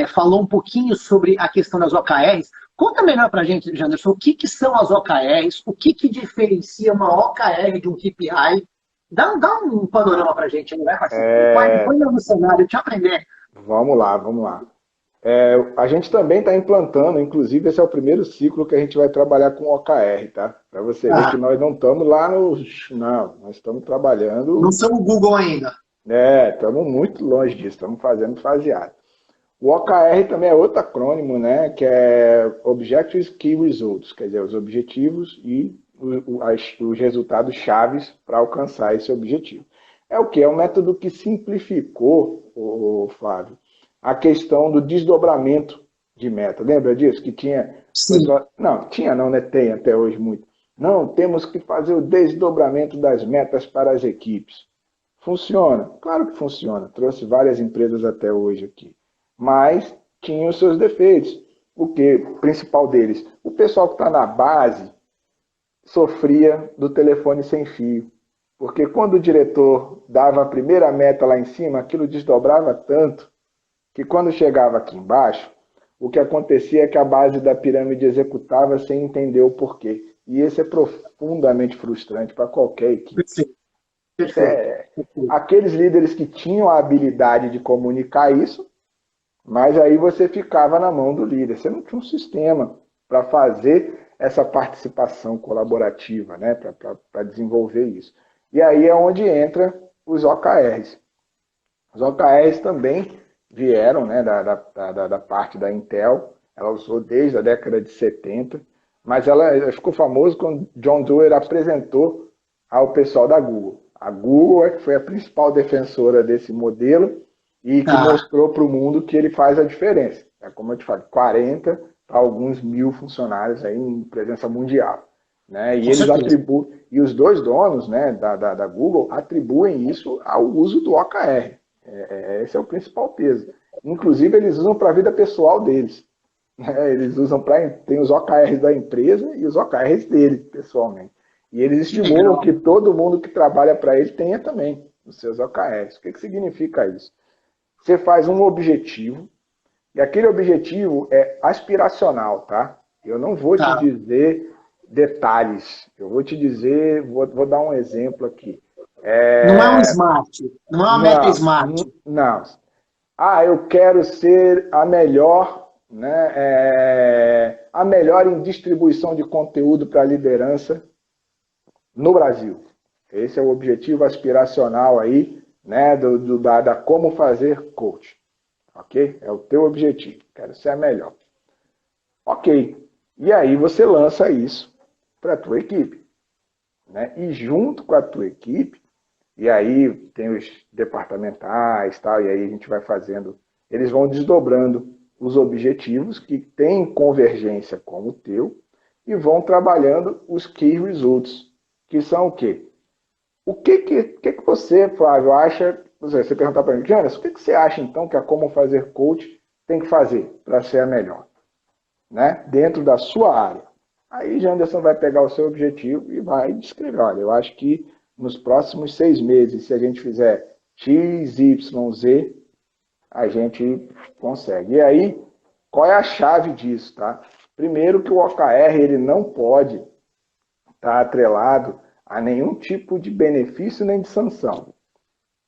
Falou um pouquinho sobre a questão das OKRs. Conta melhor para a gente, Janderson, o que são as OKRs, o que diferencia uma OKR de um KPI? Dá um panorama para a gente, aí, vai, parceiro. Põe no cenário, deixa eu aprender. Vamos lá, vamos lá. A gente também está implantando, inclusive esse é o primeiro ciclo que a gente vai trabalhar com OKR, tá? Para você ver que nós não estamos lá nos... Não, nós estamos trabalhando... Não sou o Google ainda. Estamos muito longe disso, estamos fazendo faseado. O OKR também é outro acrônimo, né? Que é Objectives Key Results, quer dizer, os objetivos e os resultados chaves para alcançar esse objetivo. É o que? É um método que simplificou, Flávio, a questão do desdobramento de meta. Lembra disso? Que tinha... Sim. Não, tinha não, né? Tem até hoje muito. Não, temos que fazer o desdobramento das metas para as equipes. Funciona? Claro que funciona. Trouxe várias empresas até hoje aqui. Mas tinha os seus defeitos. O principal deles? O pessoal que está na base sofria do telefone sem fio. Porque quando o diretor dava a primeira meta lá em cima, aquilo desdobrava tanto que quando chegava aqui embaixo, o que acontecia é que a base da pirâmide executava sem entender o porquê. E esse é profundamente frustrante para qualquer equipe. Aqueles líderes que tinham a habilidade de comunicar isso, mas aí você ficava na mão do líder. Você não tinha um sistema para fazer essa participação colaborativa, né? Para desenvolver isso. E aí é onde entra os OKRs. Os OKRs também vieram, né, da parte da Intel. Ela usou desde a década de 70, mas ela ficou famosa quando John Doerr apresentou ao pessoal da Google. A Google é que foi a principal defensora desse modelo e que mostrou para o mundo que ele faz a diferença. É como eu te falei, 40 para alguns mil funcionários aí em presença mundial. Né? E eles atribuem, e os dois donos, né, da Google atribuem isso ao uso do OKR. Esse é o principal peso. Inclusive, eles usam para a vida pessoal deles. Eles usam tem os OKRs da empresa e os OKRs dele, pessoalmente. E eles estimulam que todo mundo que trabalha para ele tenha também os seus OKRs. O que significa isso? Você faz um objetivo, e aquele objetivo é aspiracional, tá? Eu não vou te dizer detalhes. Eu vou te dizer, vou dar um exemplo aqui. Não é um smart, não é uma meta smart. Não. Eu quero ser a melhor, né, a melhor em distribuição de conteúdo para a liderança no Brasil. Esse é o objetivo aspiracional aí, né, da como fazer coach. Ok? É o teu objetivo. Quero ser a melhor. Ok. E aí você lança isso para a tua equipe. Né? E junto com a tua equipe, e aí tem os departamentais, tal, e aí a gente vai fazendo, eles vão desdobrando os objetivos que têm convergência com o teu e vão trabalhando os key results, que são o quê? O que você, Flávio, acha, você perguntar para mim, Jonas, o que você acha então que a Como Fazer Coach tem que fazer para ser a melhor? Né? Dentro da sua área. Aí Janderson vai pegar o seu objetivo e vai descrever, olha, eu acho que nos próximos 6 meses, se a gente fizer X, Y, Z, a gente consegue. E aí, qual é a chave disso, tá? Primeiro que o OKR, ele não pode estar atrelado a nenhum tipo de benefício nem de sanção.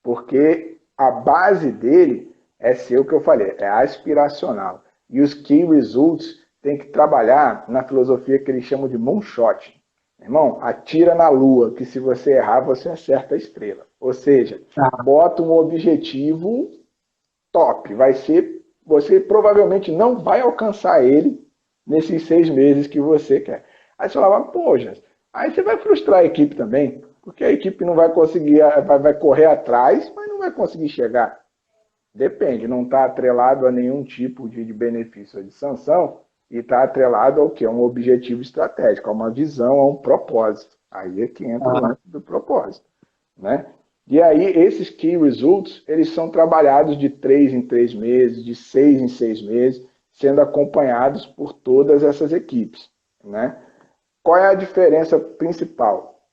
Porque a base dele é ser o que eu falei, é aspiracional. E os Key Results tem que trabalhar na filosofia que eles chamam de moonshot. Irmão, atira na lua, que se você errar, você acerta a estrela. Ou seja, bota um objetivo top. Vai ser você provavelmente não vai alcançar ele nesses 6 meses que você quer. Aí você fala, poxa, aí você vai frustrar a equipe também, porque a equipe não vai conseguir, vai correr atrás, mas não vai conseguir chegar. Depende, não está atrelado a nenhum tipo de benefício ou de sanção, e está atrelado ao que? A um objetivo estratégico, a uma visão, a um propósito. Aí é que entra o lance do propósito, né? E aí, esses Key Results, eles são trabalhados de 3 em 3 meses, de 6 em 6 meses, sendo acompanhados por todas essas equipes, né? Qual é a diferença principal?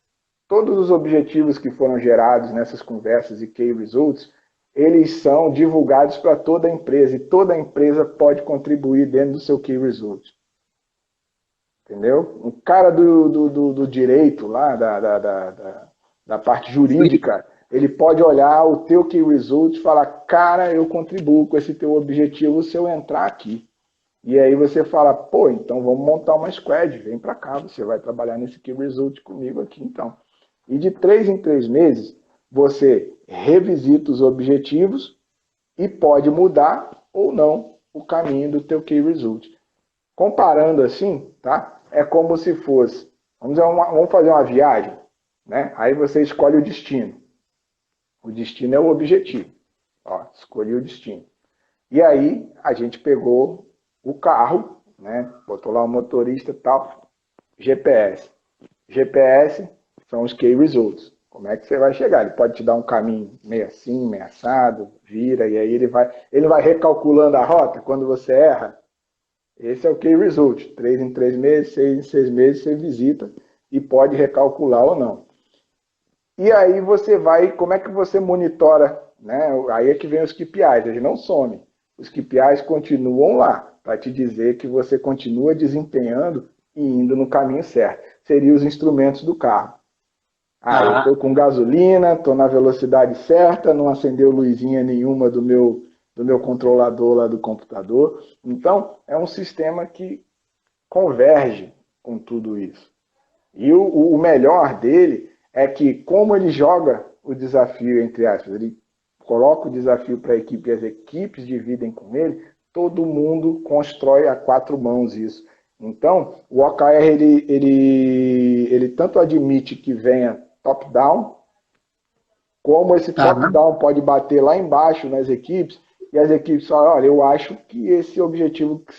Todos os objetivos que foram gerados nessas conversas e Key Results, eles são divulgados para toda a empresa, e toda a empresa pode contribuir dentro do seu Key Result. Entendeu? O cara do direito, lá, da parte jurídica, ele pode olhar o teu Key Result e falar, cara, eu contribuo com esse teu objetivo se eu entrar aqui. E aí você fala, pô, então vamos montar uma squad, vem para cá, você vai trabalhar nesse Key Result comigo aqui, então. E de 3 em 3 meses, você revisita os objetivos e pode mudar ou não o caminho do teu Key Result. Comparando assim, tá? É como se fosse, vamos fazer uma viagem, né? Aí você escolhe o destino. O destino é o objetivo. Ó, escolhi o destino. E aí a gente pegou o carro, né? Botou lá o motorista e tal, GPS. GPS são os Key Results. Como é que você vai chegar? Ele pode te dar um caminho meio assim, meio assado, vira, e aí ele vai recalculando a rota quando você erra. Esse é o Key Result. 3 em 3 meses, 6 em 6 meses, você visita e pode recalcular ou não. E aí você vai, como é que você monitora, né? Aí é que vem os KPIs, eles não somem. Os KPIs continuam lá, para te dizer que você continua desempenhando e indo no caminho certo. Seriam os instrumentos do carro. Eu estou com gasolina, estou na velocidade certa, não acendeu luzinha nenhuma do meu controlador lá do computador. Então, é um sistema que converge com tudo isso. E o melhor dele é que, como ele joga o desafio, entre aspas, ele coloca o desafio para a equipe e as equipes dividem com ele, todo mundo constrói a 4 mãos isso. Então, o OKR, ele tanto admite que venha top-down, como esse top-down pode bater lá embaixo nas equipes, e as equipes falam, olha, eu acho que esse objetivo que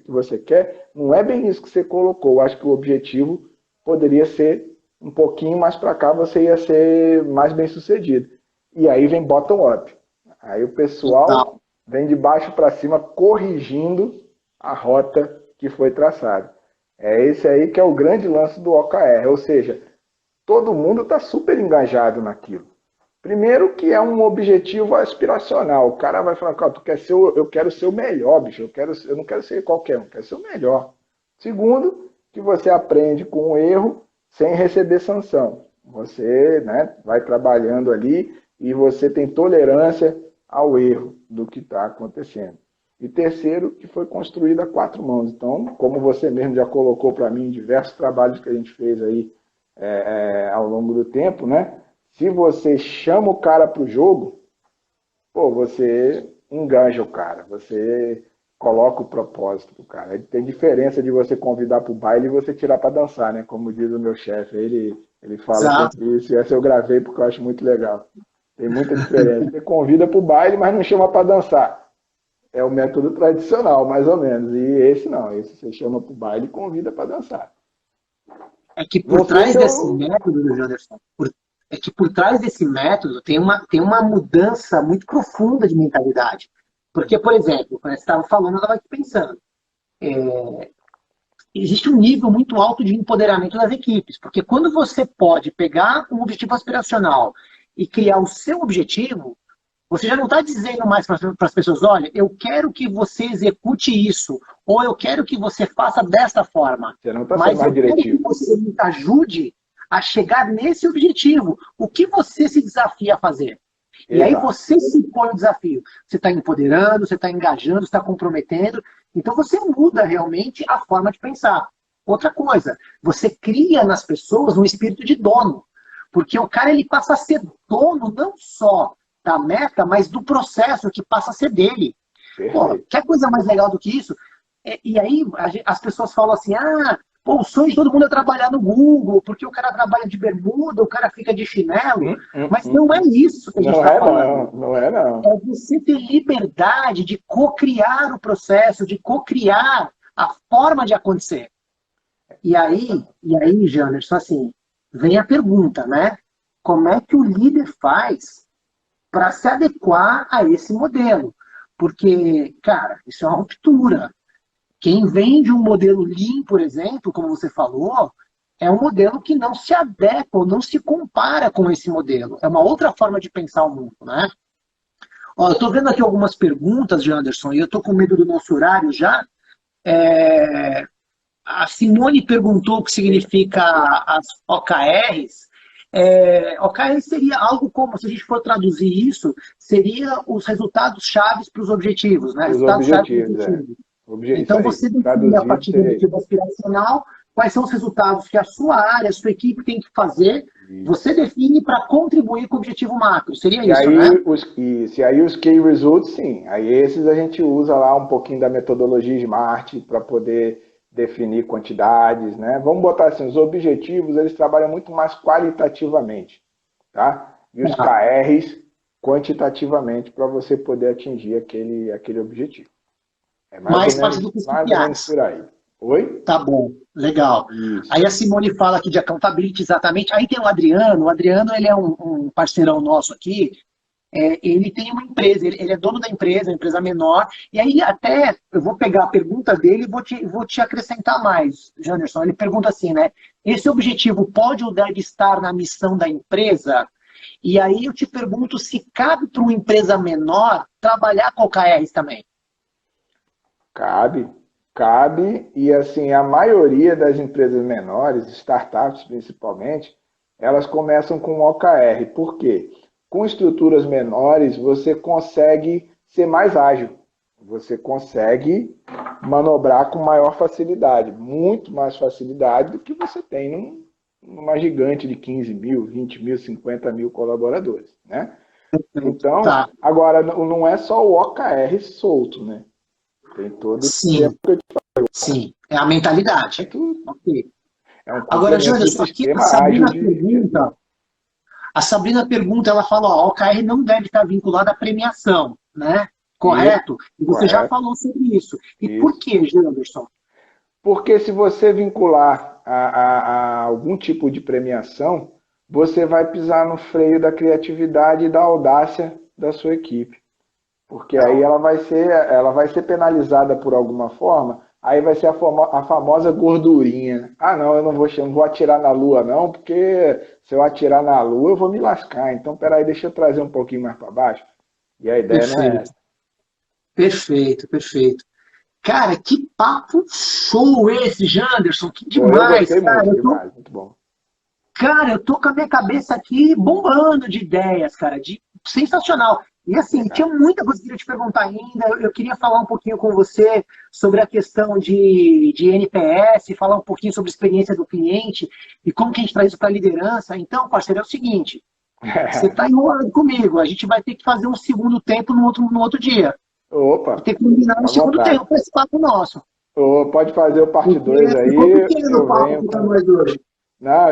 você quer, não é bem isso que você colocou, eu acho que o objetivo poderia ser um pouquinho mais para cá, você ia ser mais bem sucedido. E aí vem bottom-up. Aí o pessoal vem de baixo para cima, corrigindo a rota que foi traçada. É esse aí que é o grande lance do OKR, ou seja, todo mundo está super engajado naquilo. Primeiro que é um objetivo aspiracional. O cara vai falar, eu quero ser o melhor, bicho. Eu não quero ser qualquer um, eu quero ser o melhor. Segundo, que você aprende com o erro sem receber sanção. Você, né, vai trabalhando ali e você tem tolerância ao erro do que está acontecendo. E terceiro, que foi construído a 4 mãos. Então, como você mesmo já colocou para mim em diversos trabalhos que a gente fez aí ao longo do tempo, né? Se você chama o cara para o jogo, você engaja o cara, você coloca o propósito do cara. Tem diferença de você convidar para o baile e você tirar para dançar, né? Como diz o meu chefe, ele fala sempre isso, e essa eu gravei porque eu acho muito legal. Tem muita diferença. Você convida para o baile, mas não chama para dançar. É o método tradicional, mais ou menos. E esse não, esse você chama para o baile e convida para dançar. É que por trás desse método, Janderson, por trás desse método tem uma mudança muito profunda de mentalidade. Porque, por exemplo, quando você estava falando, eu estava aqui pensando. Existe um nível muito alto de empoderamento das equipes. Porque quando você pode pegar um objetivo aspiracional e criar o seu objetivo, você já não está dizendo mais para as pessoas, olha, eu quero que você execute isso, ou eu quero que você faça desta forma. Você não está sendo mais diretivo. Quero que você me ajude a chegar nesse objetivo. O que você se desafia a fazer? Exato. E aí você se põe o desafio. Você está empoderando, você está engajando, você está comprometendo. Então você muda realmente a forma de pensar. Outra coisa, você cria nas pessoas um espírito de dono. Porque o cara ele passa a ser dono não só da meta, mas do processo que passa a ser dele. Pô, quer coisa mais legal do que isso? E aí as pessoas falam assim, pô, o sonho de todo mundo é trabalhar no Google, porque o cara trabalha de bermuda, o cara fica de chinelo, mas não é isso que a gente está falando. Não é não. É você ter liberdade de co-criar o processo, de co-criar a forma de acontecer. E aí, Janderson, assim, vem a pergunta, né? Como é que o líder faz para se adequar a esse modelo? Porque, cara, isso é uma ruptura. Quem vem de um modelo Lean, por exemplo, como você falou, é um modelo que não se adequa, ou não se compara com esse modelo. É uma outra forma de pensar o mundo, né? Ó, eu estou vendo aqui algumas perguntas, Janderson, e eu estou com medo do nosso horário já. A Simone perguntou o que significa as OKRs. OKR seria algo como, se a gente for traduzir isso, seria os resultados chaves para os objetivos, né? Os objetivos. Então você define a partir do objetivo aspiracional quais são os resultados que a sua área, a sua equipe tem que fazer. Isso. Você define para contribuir com o objetivo macro. Seria isso, aí, né? E aí os key results, sim. Aí esses a gente usa lá um pouquinho da metodologia SMART para poder definir quantidades, né? Vamos botar assim, os objetivos, eles trabalham muito mais qualitativamente, tá? E os KRs, quantitativamente, para você poder atingir aquele objetivo. É mais ou menos por aí. Oi? Tá bom, legal. Isso. Aí a Simone fala aqui de accountability exatamente. Aí tem o Adriano ele é um parceirão nosso aqui. Ele tem uma empresa, ele é dono da empresa, uma empresa menor. E aí até eu vou pegar a pergunta dele e vou te acrescentar mais, Janderson. Ele pergunta assim, né? Esse objetivo pode ou deve estar na missão da empresa? E aí eu te pergunto se cabe para uma empresa menor trabalhar com OKRs também. Cabe, e assim, a maioria das empresas menores, startups principalmente, elas começam com OKR. Por quê? Com estruturas menores, você consegue ser mais ágil. Você consegue manobrar com maior facilidade, muito mais facilidade do que você tem numa gigante de 15 mil, 20 mil, 50 mil colaboradores, né? Então, agora, não é só o OKR solto, né? Tem todo o tempo que eu te falo. Sim, é a mentalidade. Okay. Agora, Janderson, aqui a Sabrina pergunta, ela fala, ó, a OKR não deve estar vinculada à premiação, né? Correto? E você já falou sobre isso. E por que, Janderson? Porque se você vincular a algum tipo de premiação, você vai pisar no freio da criatividade e da audácia da sua equipe. Porque aí ela vai ser penalizada por alguma forma, aí vai ser a famosa gordurinha. Não, eu não vou atirar na lua não, porque se eu atirar na lua eu vou me lascar. Então, peraí, deixa eu trazer um pouquinho mais para baixo. E a ideia não é essa. Perfeito. Cara, que papo show esse, Janderson. Que demais, cara. Muito bom. Cara, eu tô com a minha cabeça aqui bombando de ideias, cara. Sensacional. E assim, tinha muita coisa que eu queria te perguntar ainda. Eu queria falar um pouquinho com você sobre a questão de NPS, falar um pouquinho sobre a experiência do cliente e como que a gente traz isso para a liderança. Então, parceiro, é o seguinte, você está enrolando comigo, a gente vai ter que fazer um segundo tempo no outro dia. Opa! Tem que combinar um segundo tempo com esse papo nosso. Pode fazer o parte 2 aí.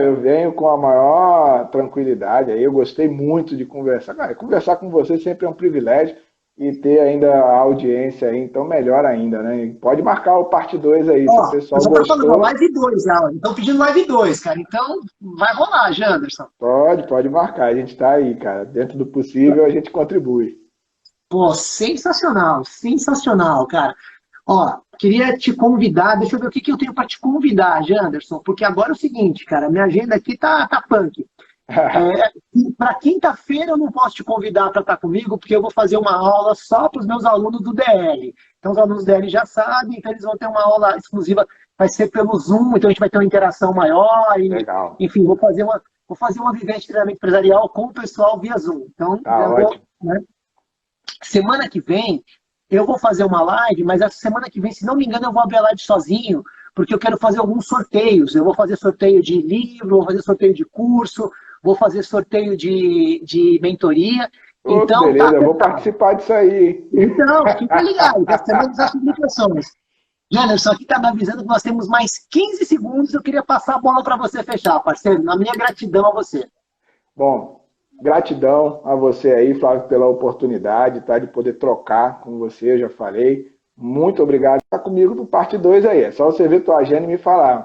Eu venho com a maior tranquilidade. Aí eu gostei muito de conversar. Cara, conversar com você sempre é um privilégio e ter ainda a audiência aí, então melhor ainda, né? Pode marcar o parte 2 aí, se o pessoal gostou. Tá falando live 2, estão pedindo live 2, cara. Então vai rolar, Janderson. Pode marcar. A gente tá aí, cara. Dentro do possível a gente contribui. Pô, sensacional, cara. Ó, queria te convidar, deixa eu ver o que eu tenho para te convidar, Janderson, porque agora é o seguinte, cara, minha agenda aqui tá punk. Para quinta-feira eu não posso te convidar para estar comigo, porque eu vou fazer uma aula só para os meus alunos do DL. Então os alunos do DL já sabem, então eles vão ter uma aula exclusiva, vai ser pelo Zoom, então a gente vai ter uma interação maior. Legal. Enfim, vou fazer uma vivência de treinamento empresarial com o pessoal via Zoom. Então, semana que vem eu vou fazer uma live, mas essa semana que vem, se não me engano, eu vou abrir a live sozinho, porque eu quero fazer alguns sorteios. Eu vou fazer sorteio de livro, vou fazer sorteio de curso, vou fazer sorteio de mentoria. Ô, Então, beleza, tá eu vou acertado. participar disso aí. Então, fica ligado, já sabemos as publicações. Janderson, aqui está me avisando que nós temos mais 15 segundos. Eu queria passar a bola para você fechar, parceiro. Na minha gratidão a você. Bom, gratidão a você aí, Flávio, pela oportunidade, tá, de poder trocar com você, eu já falei. Muito obrigado por estar comigo pro parte 2 aí. É só você ver tua agenda e me falar.